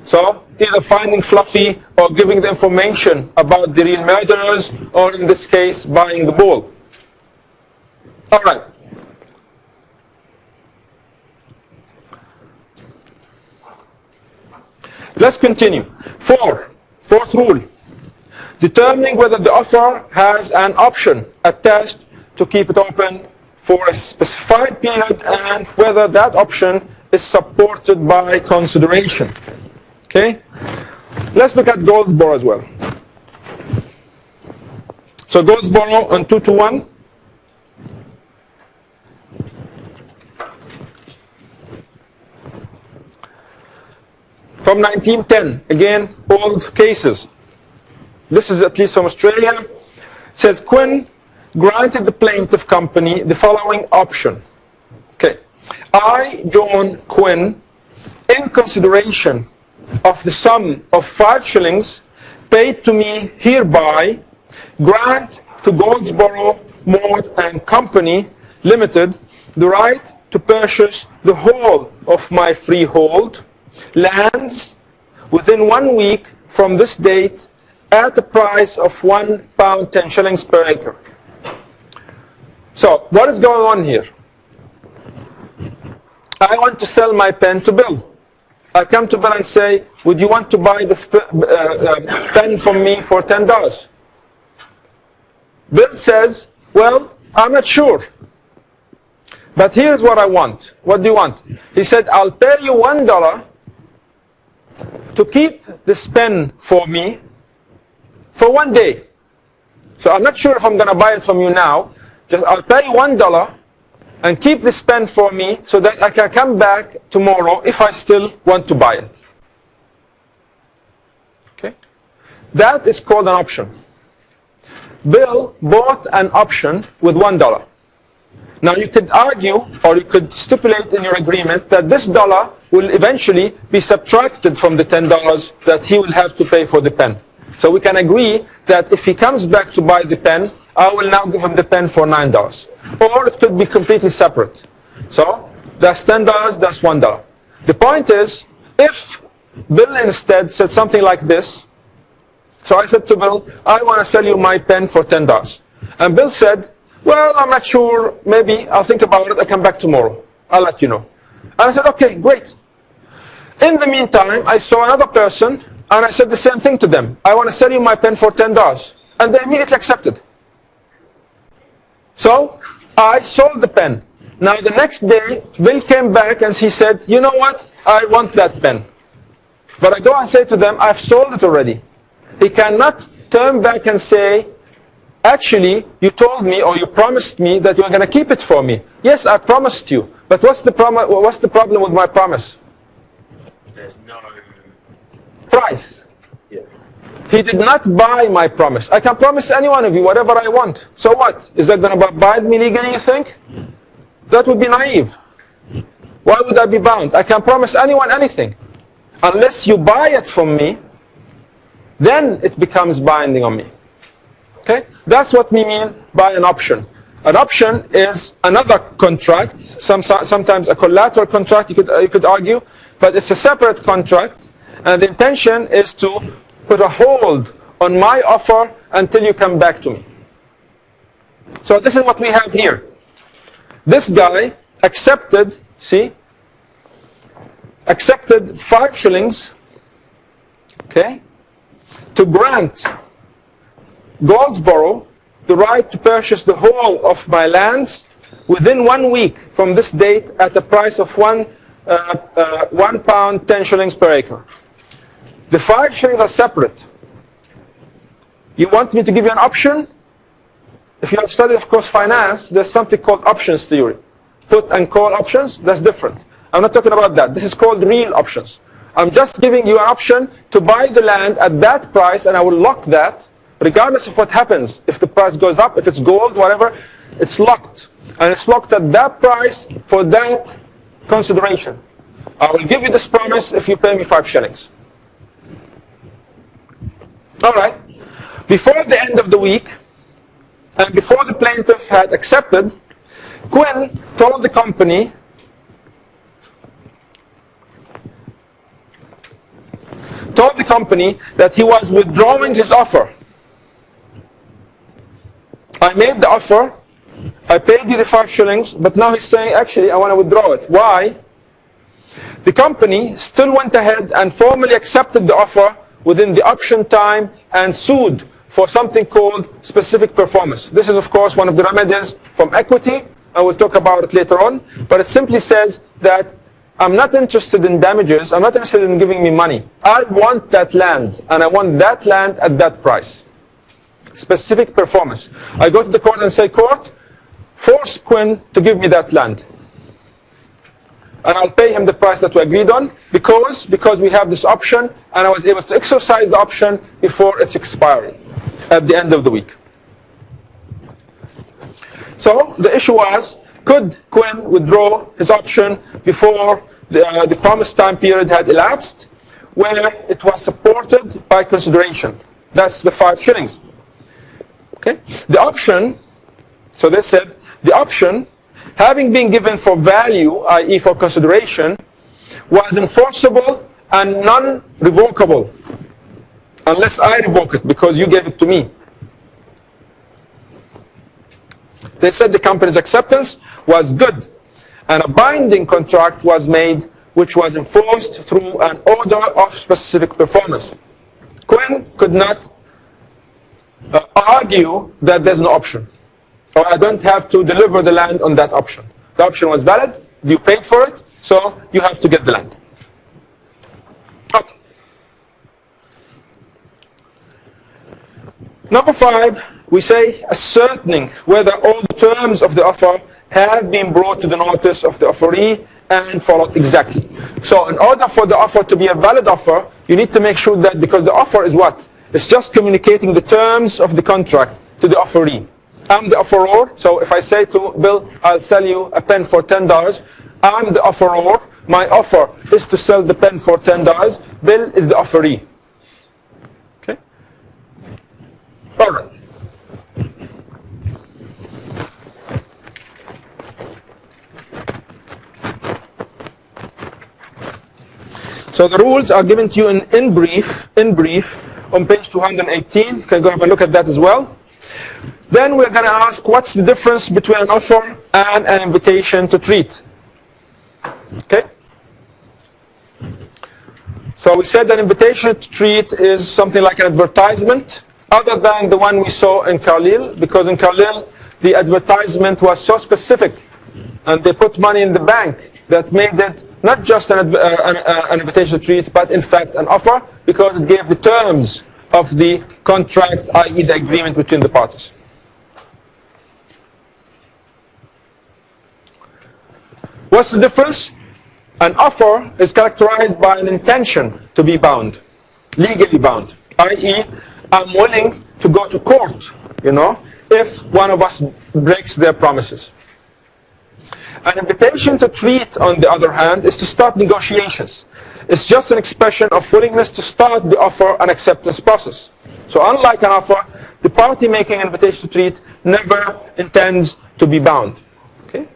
So either finding fluffy or giving the information about the real murderers, or in this case, buying the ball. All right. Let's continue. Fourth rule. Determining whether the offer has an option attached to keep it open for a specified period and whether that option is supported by consideration. Okay? Let's look at Goldsboro as well. So Goldsboro on 221. From 1910, again, old cases. This is at least from Australia. It says Quinn granted the plaintiff company the following option. Okay. I, John Quinn, in consideration of the sum of 5 shillings paid to me hereby, grant to Goldsboro Moore and Company Limited the right to purchase the whole of my freehold lands within 1 week from this date at the price of £1 10 shillings per acre. So what is going on here? I want to sell my pen to Bill. I come to Bill and say, would you want to buy this pen from me for $10? Bill says, well, I'm not sure. But here's what I want. What do you want? He said, I'll pay you $1 to keep this pen for me for 1 day. So I'm not sure if I'm going to buy it from you now. Just I'll pay you $1 and keep this pen for me so that I can come back tomorrow if I still want to buy it. Okay? That is called an option. Bill bought an option with $1. Now you could argue, or you could stipulate in your agreement that this dollar will eventually be subtracted from the $10 that he will have to pay for the pen. So we can agree that if he comes back to buy the pen, I will now give him the pen for $9. Or it could be completely separate. So that's $10, that's $1. The point is, if Bill instead said something like this, so I said to Bill, I want to sell you my pen for $10. And Bill said, well, I'm not sure, maybe I'll think about it, I'll come back tomorrow. I'll let you know. And I said, okay, great. In the meantime, I saw another person, and I said the same thing to them. I want to sell you my pen for $10. And they immediately accepted. So I sold the pen. Now the next day, Bill came back and he said, you know what? I want that pen. But I go and say to them, I've sold it already. He cannot turn back and say, actually, you told me or you promised me that you were going to keep it for me. Yes, I promised you. But what's the problem with my promise? There's no price. Yeah. He did not buy my promise. I can promise any one of you whatever I want. So what? Is that going to bind me legally, you think? That would be naive. Why would I be bound? I can promise anyone anything. Unless you buy it from me, then it becomes binding on me. Okay? That's what we mean by an option. An option is another contract, sometimes a collateral contract, you could argue, but it's a separate contract, and the intention is to put a hold on my offer until you come back to me. So this is what we have here. This guy accepted, see, accepted 5 shillings, okay, to grant Goldsboro the right to purchase the whole of my lands within 1 week from this date at a price of £1 10 shillings per acre. The 5 shillings are separate. You want me to give you an option? If you have studied, of course, finance, there's something called options theory. Put and call options, that's different. I'm not talking about that. This is called real options. I'm just giving you an option to buy the land at that price, and I will lock that regardless of what happens. If the price goes up, if it's gold, whatever, it's locked. And it's locked at that price for that consideration. I will give you this promise if you pay me 5 shillings. All right. Before the end of the week, and before the plaintiff had accepted, Quinn told the company that he was withdrawing his offer. I made the offer, I paid you the 5 shillings, but now he's saying, actually, I want to withdraw it. Why? The company still went ahead and formally accepted the offer within the option time and sued for something called specific performance. This is, of course, one of the remedies from equity. I will talk about it later on. But it simply says that I'm not interested in damages. I'm not interested in giving me money. I want that land, and I want that land at that price. Specific performance. I go to the court and say, court, force Quinn to give me that land. And I'll pay him the price that we agreed on because we have this option, and I was able to exercise the option before its expiry at the end of the week. So the issue was, could Quinn withdraw his option before the promised time period had elapsed, where it was supported by consideration? That's the 5 shillings. Okay? The option, so they said, the option, having been given for value, i.e. for consideration, was enforceable and non-revocable unless I revoke it because you gave it to me. They said the company's acceptance was good, and a binding contract was made which was enforced through an order of specific performance. Quinn could not argue that there's no option, or I don't have to deliver the land on that option. The option was valid, you paid for it, so you have to get the land. Okay. Number 5, we say ascertaining whether all the terms of the offer have been brought to the notice of the offeree and followed exactly. So in order for the offer to be a valid offer, you need to make sure that, because the offer is what? It's just communicating the terms of the contract to the offeree. I'm the offeror, so if I say to Bill, I'll sell you a pen for $10, I'm the offeror, my offer is to sell the pen for $10, Bill is the offeree. Okay? All right. So the rules are given to you in brief on page 218. You can go have a look at that as well. Then we're going to ask, what's the difference between an offer and an invitation to treat? Okay? So we said that invitation to treat is something like an advertisement, other than the one we saw in Carlyle, because in Carlyle the advertisement was so specific, and they put money in the bank that made it not just an invitation to treat, but in fact an offer, because it gave the terms of the contract, i.e. the agreement between the parties. What's the difference? An offer is characterized by an intention to be bound, legally bound, i.e. I'm willing to go to court, if one of us breaks their promises. An invitation to treat, on the other hand, is to start negotiations. It's just an expression of willingness to start the offer and acceptance process. So unlike an offer, the party making an invitation to treat never intends to be bound. Okay?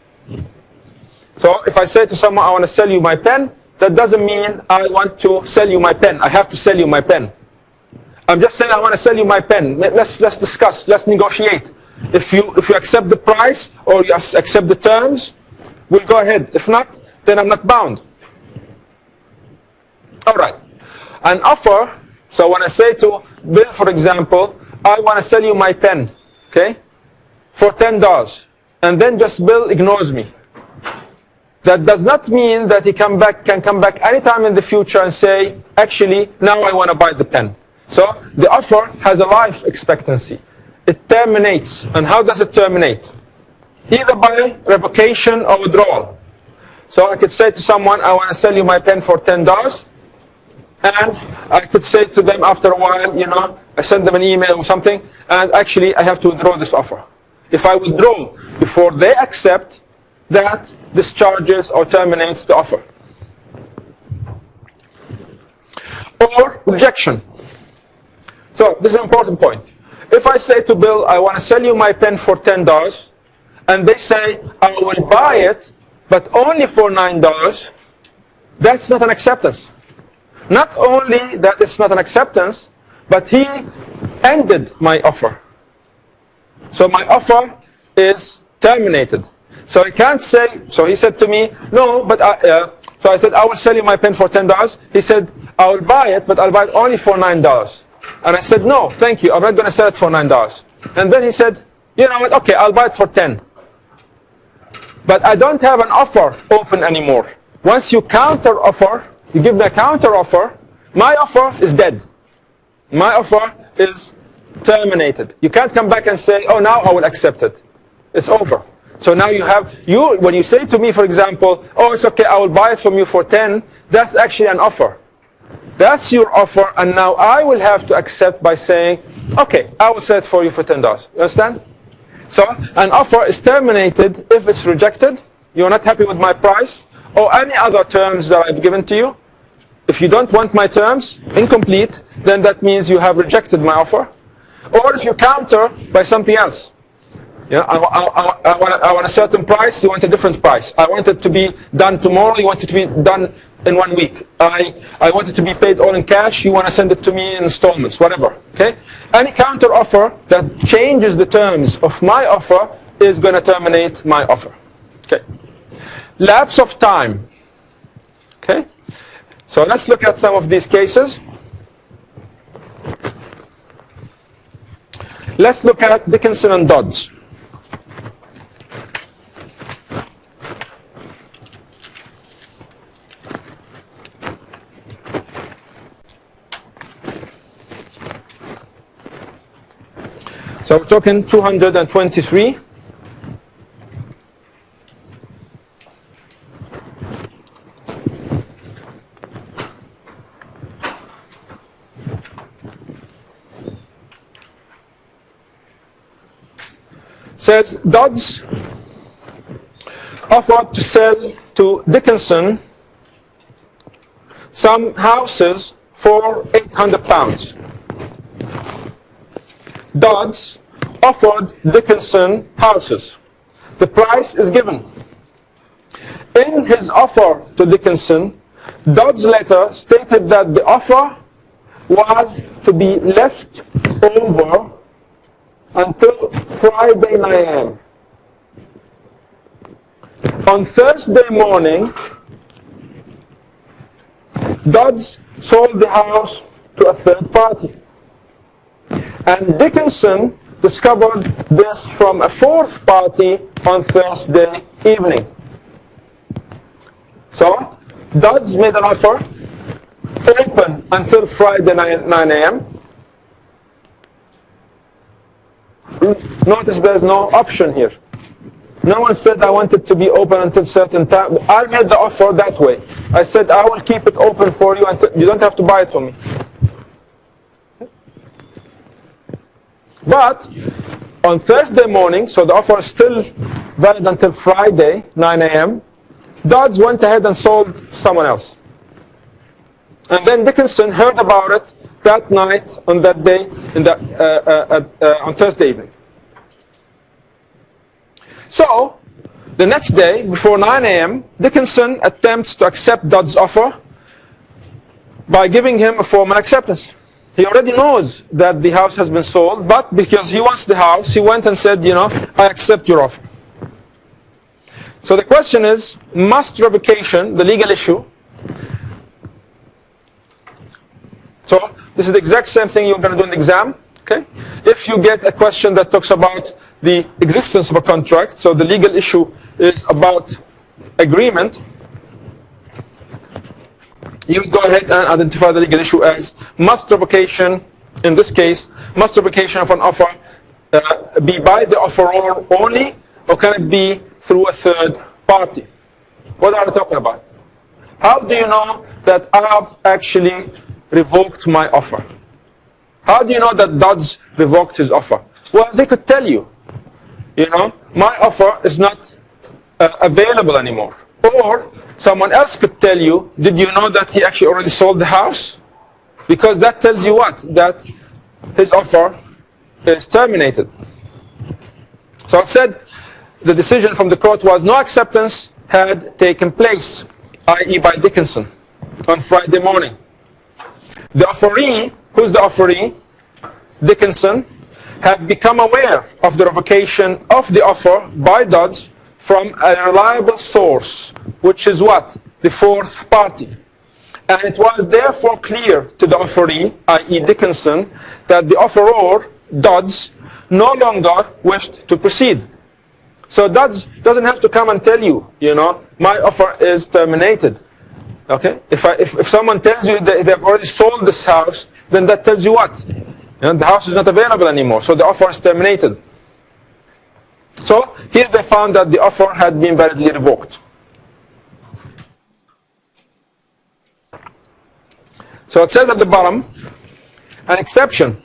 So if I say to someone, I want to sell you my pen, that doesn't mean I want to sell you my pen. I have to sell you my pen. I'm just saying I want to sell you my pen. Let's discuss. Let's negotiate. If you accept the price or you accept the terms, we'll go ahead. If not, then I'm not bound. All right. An offer, so when I say to Bill, for example, I want to sell you my pen, okay, for $10, and then just Bill ignores me. That does not mean that he can come back anytime in the future and say, actually, now I want to buy the pen. So the offer has a life expectancy. It terminates. And how does it terminate? Either by revocation or withdrawal. So I could say to someone, I want to sell you my pen for $10. And I could say to them after a while, I send them an email or something, and actually I have to withdraw this offer. If I withdraw before they accept, that discharges or terminates the offer. Or rejection. So this is an important point. If I say to Bill, I want to sell you my pen for $10, and they say, I will buy it, but only for $9, that's not an acceptance. Not only that it's not an acceptance, but he ended my offer. So my offer is terminated. So I can't say, so he said to me, no, but so I said, I will sell you my pen for $10. He said, I will buy it, but I'll buy it only for $9. And I said, no, thank you, I'm not going to sell it for $9. And then he said, you know what, okay, I'll buy it for $10. But I don't have an offer open anymore. Once you counter offer, you give me a counter offer, my offer is dead. My offer is terminated. You can't come back and say, oh, now I will accept it. It's over. So now when you say to me, for example, oh, it's okay, I will buy it from you for 10, that's actually an offer. That's your offer, and now I will have to accept by saying, okay, I will sell it for you for $10. You understand? So an offer is terminated if it's rejected, you're not happy with my price, or any other terms that I've given to you. If you don't want my terms, incomplete, then that means you have rejected my offer. Or if you counter by something else. I want a certain price, you want a different price. I want it to be done tomorrow, you want it to be done in 1 week. I want it to be paid all in cash. You want to send it to me in installments, whatever. Okay? Any counter offer that changes the terms of my offer is going to terminate my offer. Okay? Lapse of time. Okay? So let's look at some of these cases. Let's look at Dickinson and Dodds. So we're talking 223. Says Dodds offered to sell to Dickinson some houses for £800. Dodds offered Dickinson houses. The price is given. In his offer to Dickinson, Dodds' letter stated that the offer was to be left over until Friday 9 a.m. On Thursday morning, Dodds sold the house to a third party. And Dickinson discovered this from a fourth party on Thursday evening. So, Dodds made an offer, open until Friday 9 a.m. Notice there's no option here. No one said I want it to be open until certain time. I made the offer that way. I said I will keep it open for you until you don't have to buy it from me. But on Thursday morning, so the offer is still valid until Friday 9 a.m., Dodds went ahead and sold someone else. And then Dickinson heard about it that night, on that day, on Thursday evening. So, the next day, before 9 a.m., Dickinson attempts to accept Dodds' offer by giving him a formal acceptance. He already knows that the house has been sold, but because he wants the house, he went and said, I accept your offer. So the question is, must revocation, the legal issue, so this is the exact same thing you're going to do in the exam. Okay? If you get a question that talks about the existence of a contract, so the legal issue is about agreement, you go ahead and identify the legal issue as must revocation, in this case, must revocation of an offer be by the offeror only, or can it be through a third party? What are we talking about? How do you know that I have actually revoked my offer? How do you know that Dodds revoked his offer? Well, they could tell you, my offer is not available anymore. Or someone else could tell you, did you know that he actually already sold the house? Because that tells you what? That his offer is terminated. So it said the decision from the court was no acceptance had taken place, i.e. by Dickinson, on Friday morning. The offeree, who's the offeree? Dickinson, had become aware of the revocation of the offer by Dodds from a reliable source, which is what? The fourth party. And it was therefore clear to the offeree, i.e. Dickinson, that the offeror, Dodds, no longer wished to proceed. So Dodds doesn't have to come and tell you, my offer is terminated. Okay? If someone tells you that they've already sold this house, then that tells you what? The house is not available anymore, so the offer is terminated. So here they found that the offer had been validly revoked. So it says at the bottom, an exception.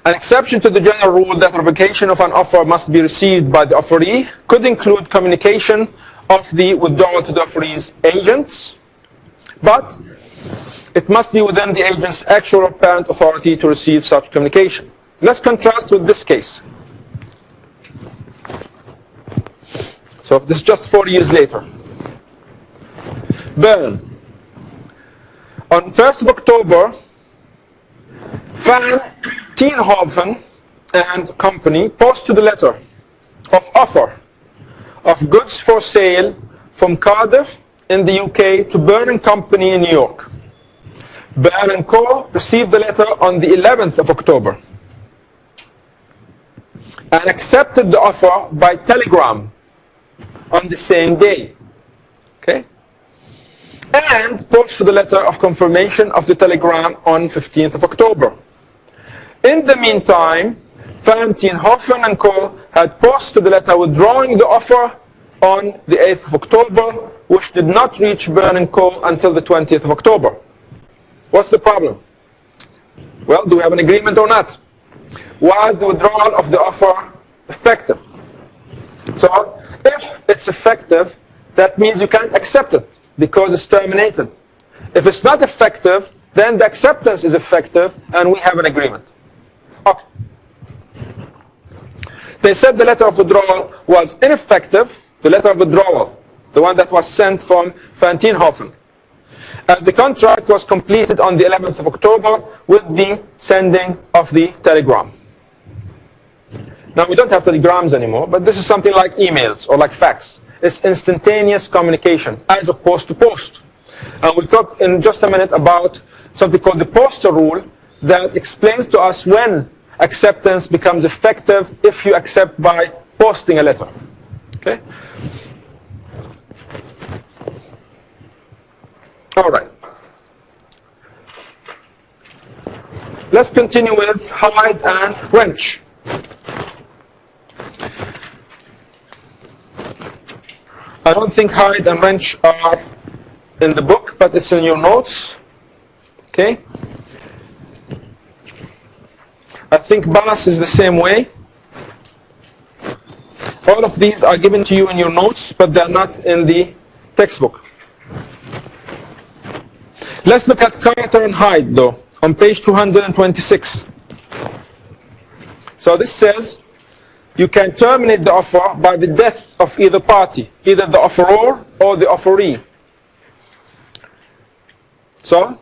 An exception to the general rule that revocation of an offer must be received by the offeree could include communication of the withdrawal to the offeree's agents, but it must be within the agent's actual or apparent authority to receive such communication. Let's contrast with this case. So this is just 4 years later. Bern. On 1st of October, Van Tienhoven and company posted a letter of offer of goods for sale from Cardiff in the UK to Bern and Company in New York. Bern and Co. received the letter on the 11th of October and accepted the offer by telegram on the same day. Okay? And posted the letter of confirmation of the telegram on 15th of October. In the meantime, Van Tienhoven and Co. had posted the letter withdrawing the offer on the 8th of October, which did not reach Bern and Co. until the 20th of October. What's the problem? Well, do we have an agreement or not? Was the withdrawal of the offer effective? So, if it's effective, that means you can't accept it because it's terminated. If it's not effective, then the acceptance is effective and we have an agreement. Okay. They said the letter of withdrawal was ineffective, the letter of withdrawal, the one that was sent from Van Tienhoven, as the contract was completed on the 11th of October with the sending of the telegram. Now, we don't have telegrams anymore, but this is something like emails or like fax. It's instantaneous communication as opposed to post. And we'll talk in just a minute about something called the poster rule that explains to us when acceptance becomes effective if you accept by posting a letter. Okay? All right. Let's continue with hide and wrench. I don't think hide and wrench are in the book, but it's in your notes. Okay? I think balas is the same way. All of these are given to you in your notes, but they're not in the textbook. Let's look at Carter and Hyde, though, on page 226. So this says, you can terminate the offer by the death of either party, either the offeror or the offeree. So,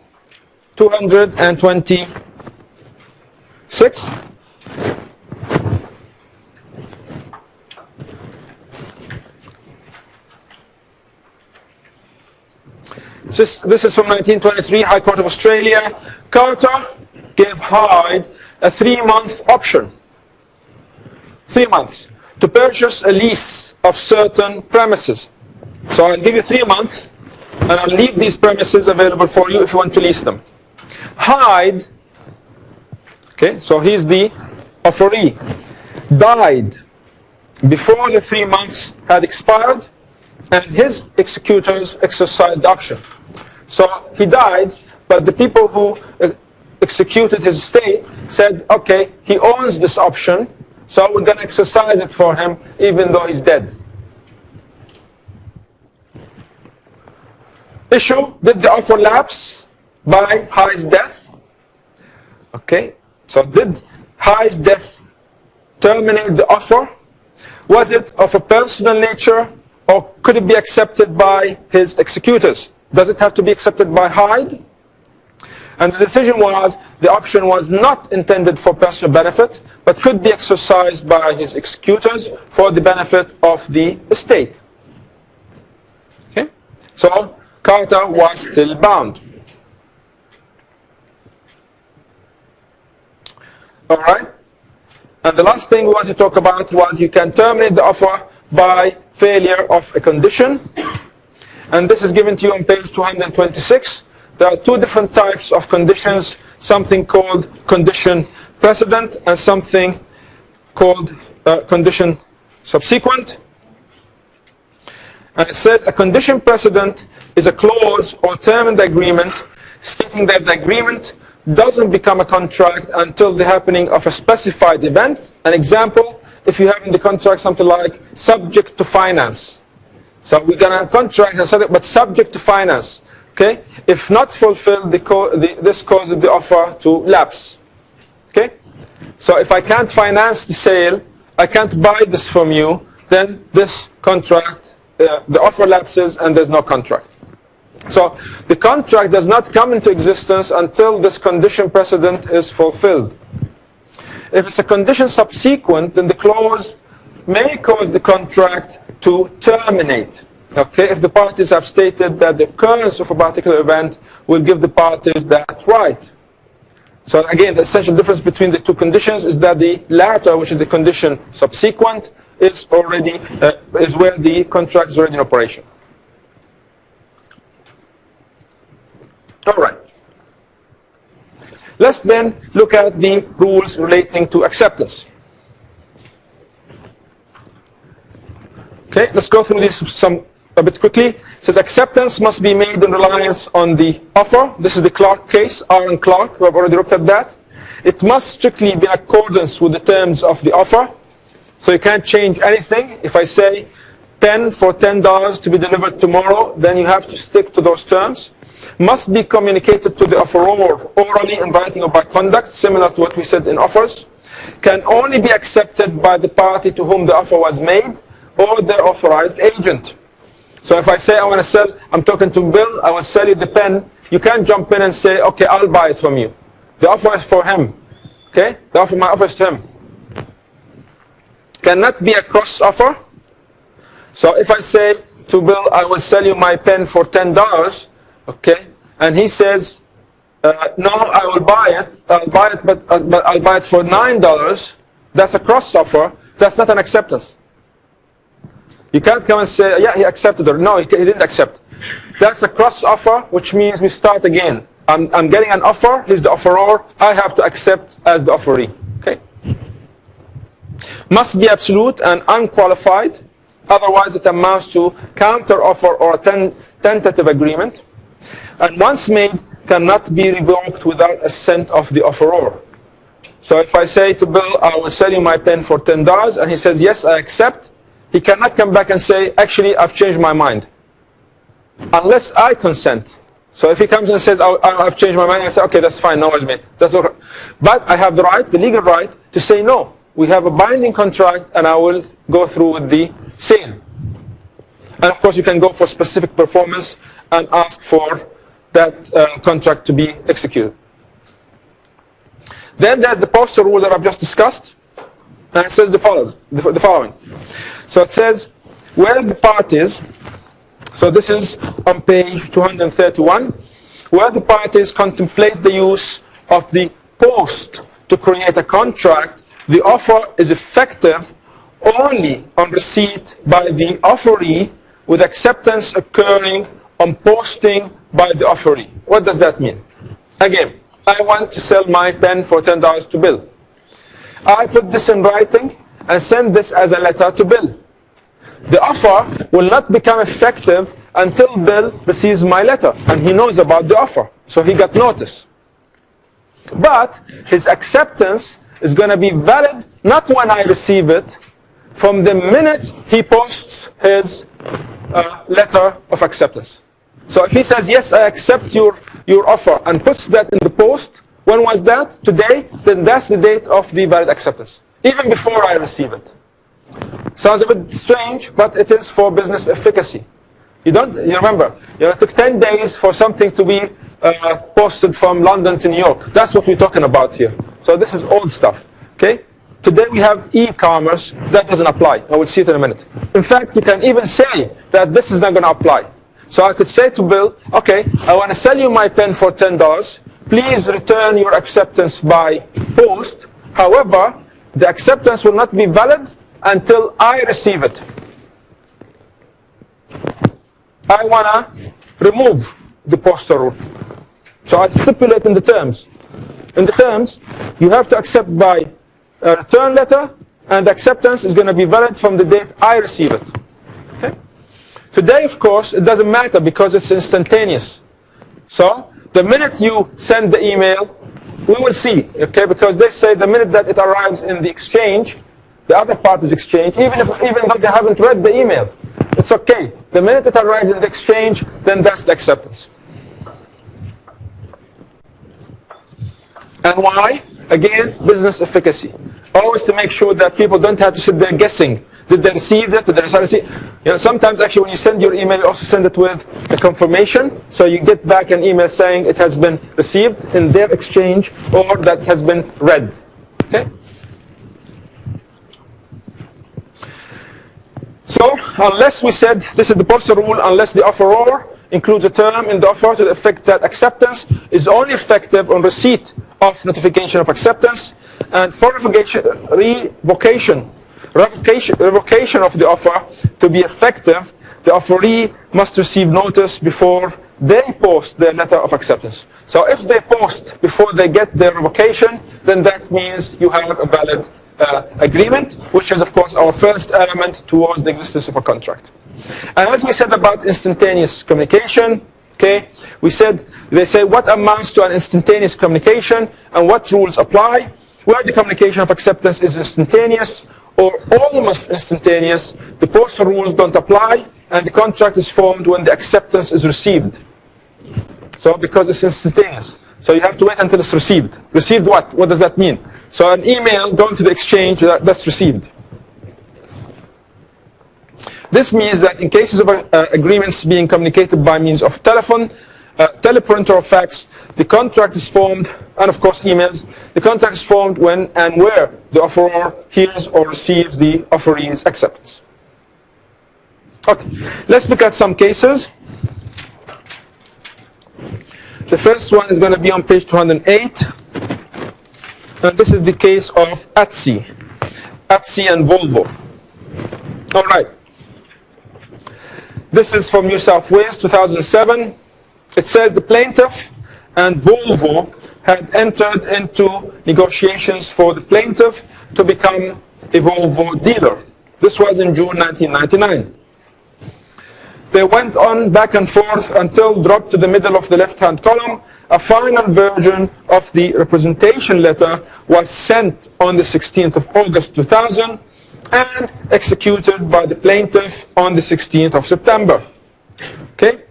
226. This is from 1923, High Court of Australia. Carter gave Hyde a 3-month option. 3 months to purchase a lease of certain premises. So I'll give you 3 months and I'll leave these premises available for you if you want to lease them. Hyde, okay, so he's the offeree, died before the 3 months had expired and his executors exercised the option. So he died, but the people who executed his estate said, okay, he owns this option, so we're going to exercise it for him even though he's dead. Issue, did the offer lapse by Hyde's death? Okay, so did Hyde's death terminate the offer? Was it of a personal nature or could it be accepted by his executors? Does it have to be accepted by Hyde? And the decision was, the option was not intended for personal benefit, but could be exercised by his executors for the benefit of the estate. Okay? So, Carter was still bound. Alright? And the last thing we want to talk about was you can terminate the offer by failure of a condition. And this is given to you on page 226. There are 2 different types of conditions, something called condition precedent and something called condition subsequent. And it says a condition precedent is a clause or term in the agreement stating that the agreement doesn't become a contract until the happening of a specified event. An example, if you have in the contract something like subject to finance. So we're going to contract, but subject to finance. Okay? If not fulfilled, this causes the offer to lapse. Okay? So if I can't finance the sale, I can't buy this from you, then this contract, the offer lapses and there's no contract. So the contract does not come into existence until this condition precedent is fulfilled. If it's a condition subsequent, then the clause may cause the contract to terminate. Okay, if the parties have stated that the occurrence of a particular event will give the parties that right. So again, the essential difference between the two conditions is that the latter, which is the condition subsequent, is already is where the contract is already in operation. All right. Let's then look at the rules relating to acceptance. Okay, let's go through this a bit quickly. It says acceptance must be made in reliance on the offer. This is the Clark case, R and Clark. We have already looked at that. It must strictly be in accordance with the terms of the offer. So you can't change anything. If I say pen for $10 to be delivered tomorrow, then you have to stick to those terms. Must be communicated to the offeror orally in writing or by conduct, similar to what we said in offers. Can only be accepted by the party to whom the offer was made or their authorized agent. So if I say I'm talking to Bill, I will sell you the pen, you can't jump in and say, okay, I'll buy it from you. The offer is for him. Okay? My offer is to him. Cannot be a cross offer. So if I say to Bill, I will sell you my pen for $10, okay, and he says, no, I will buy it, but I'll buy it for $9, that's a cross offer, that's not an acceptance. You can't come and say, yeah, he accepted, or no, he didn't accept. That's a cross offer, which means we start again. I'm getting an offer, he's the offeror, I have to accept as the offeree. Okay? Must be absolute and unqualified, otherwise it amounts to counter offer or a tentative agreement. And once made, cannot be revoked without assent of the offeror. So if I say to Bill, I will sell you my pen for $10, and he says, yes, I accept, he cannot come back and say, actually, I've changed my mind. Unless I consent. So if he comes and says, I've changed my mind, I say, okay, that's fine, no worries, mate. That's okay. But I have the right, the legal right, to say no. We have a binding contract, and I will go through with the sale. And of course, you can go for specific performance and ask for that contract to be executed. Then there's the poster rule that I've just discussed. And it says the following. So it says, where the parties, so this is on page 231, where the parties contemplate the use of the post to create a contract, the offer is effective only on receipt by the offeree, with acceptance occurring on posting by the offeree. What does that mean? Again, I want to sell my pen for $10 to Bill. I put this in writing and send this as a letter to Bill. The offer will not become effective until Bill receives my letter and he knows about the offer. So he got notice. But his acceptance is going to be valid not when I receive it, from the minute he posts his letter of acceptance. So if he says, yes, I accept your offer, and puts that in the post, when was that? Today, then that's the date of the valid acceptance, even before I receive it. Sounds a bit strange, but it is for business efficacy. You remember, it took 10 days for something to be posted from London to New York. That's what we're talking about here. So this is old stuff. Okay? Today we have e-commerce. That doesn't apply. I will see it in a minute. In fact, you can even say that this is not going to apply. So I could say to Bill, okay, I want to sell you my pen for $10. Please return your acceptance by post. However, the acceptance will not be valid until I receive it. I want to remove the poster rule. So I stipulate in the terms. In the terms, you have to accept by a return letter, and acceptance is going to be valid from the date I receive it. Okay? Today, of course, it doesn't matter because it's instantaneous. So the minute you send the email, we will see, okay? Because they say the minute that it arrives in the exchange, the other party's exchange, even though they haven't read the email, it's okay. The minute it arrives in the exchange, then that's the acceptance. And why? Again, business efficacy. Always to make sure that people don't have to sit there guessing. Did they receive it? Did they receive it? You know, sometimes actually when you send your email, you also send it with a confirmation. So you get back an email saying it has been received in their exchange or that has been read. Okay? So unless we said, this is the postal rule, unless the offeror includes a term in the offer to the effect that acceptance is only effective on receipt of notification of acceptance, and for revocation of the offer to be effective, the offeree must receive notice before they post their letter of acceptance. So if they post before they get their revocation, then that means you have a valid agreement, which is of course our first element towards the existence of a contract. And as we said about instantaneous communication, okay, we said, they say what amounts to an instantaneous communication and what rules apply. Where the communication of acceptance is instantaneous or almost instantaneous, the postal rules don't apply and the contract is formed when the acceptance is received. So because it's instantaneous. So you have to wait until it's received. Received what? What does that mean? So an email going to the exchange, that's received. This means that in cases of agreements being communicated by means of telephone, teleprinter or fax, the contract is formed, and of course emails, the contract is formed when and where the offeror hears or receives the offeree's acceptance. Okay, let's look at some cases. The first one is going to be on page 208. And this is the case of Etsy and Volvo. All right. This is from New South Wales, 2007. It says the plaintiff and Volvo had entered into negotiations for the plaintiff to become a Volvo dealer. This was in June 1999. They went on back and forth until, dropped to the middle of the left-hand column, a final version of the representation letter was sent on the 16th of August 2000 and executed by the plaintiff on the 16th of September. Okay?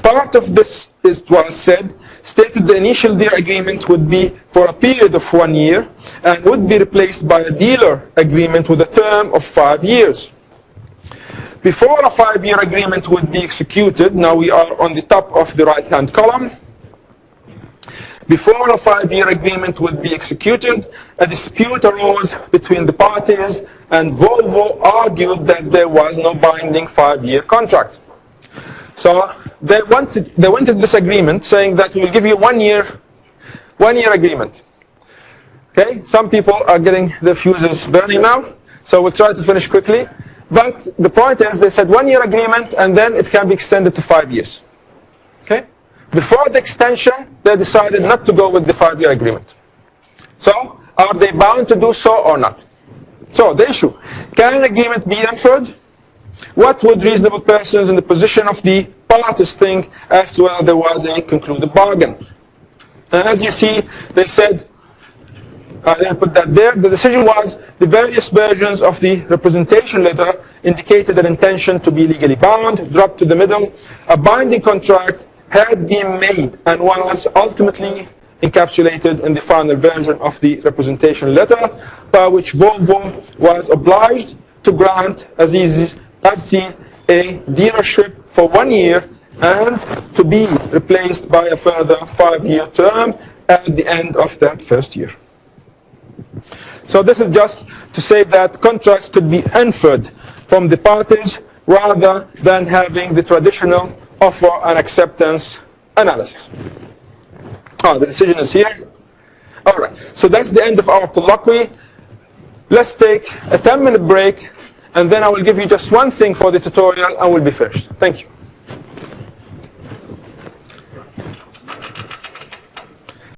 Part of this, it was said, stated the initial deal agreement would be for a period of 1 year and would be replaced by a dealer agreement with a term of 5 years. Before a 5-year agreement would be executed, now we are on the top of the right-hand column. Before a 5-year agreement would be executed, a dispute arose between the parties and Volvo argued that there was no binding 5-year contract. So they wanted this agreement saying that we will give you 1 year agreement. Okay, some people are getting their fuses burning now, so we'll try to finish quickly. But the point is, they said 1 year agreement and then it can be extended to 5 years. Okay? Before the extension, they decided not to go with the 5-year agreement. So, are they bound to do so or not? So, the issue, can an agreement be inferred? What would reasonable persons in the position of the parties think as to whether there was a concluded bargain? And as you see, they said, I didn't put that there. The decision was the various versions of the representation letter indicated an intention to be legally bound, dropped to the middle. A binding contract had been made and was ultimately encapsulated in the final version of the representation letter, by which Volvo was obliged to grant Aziz a dealership for 1 year and to be replaced by a further 5-year term at the end of that first year. So this is just to say that contracts could be inferred from the parties rather than having the traditional offer and acceptance analysis. The decision is here. All right, so that's the end of our colloquy. Let's take a 10-minute break, and then I will give you just one thing for the tutorial and we'll be finished. Thank you.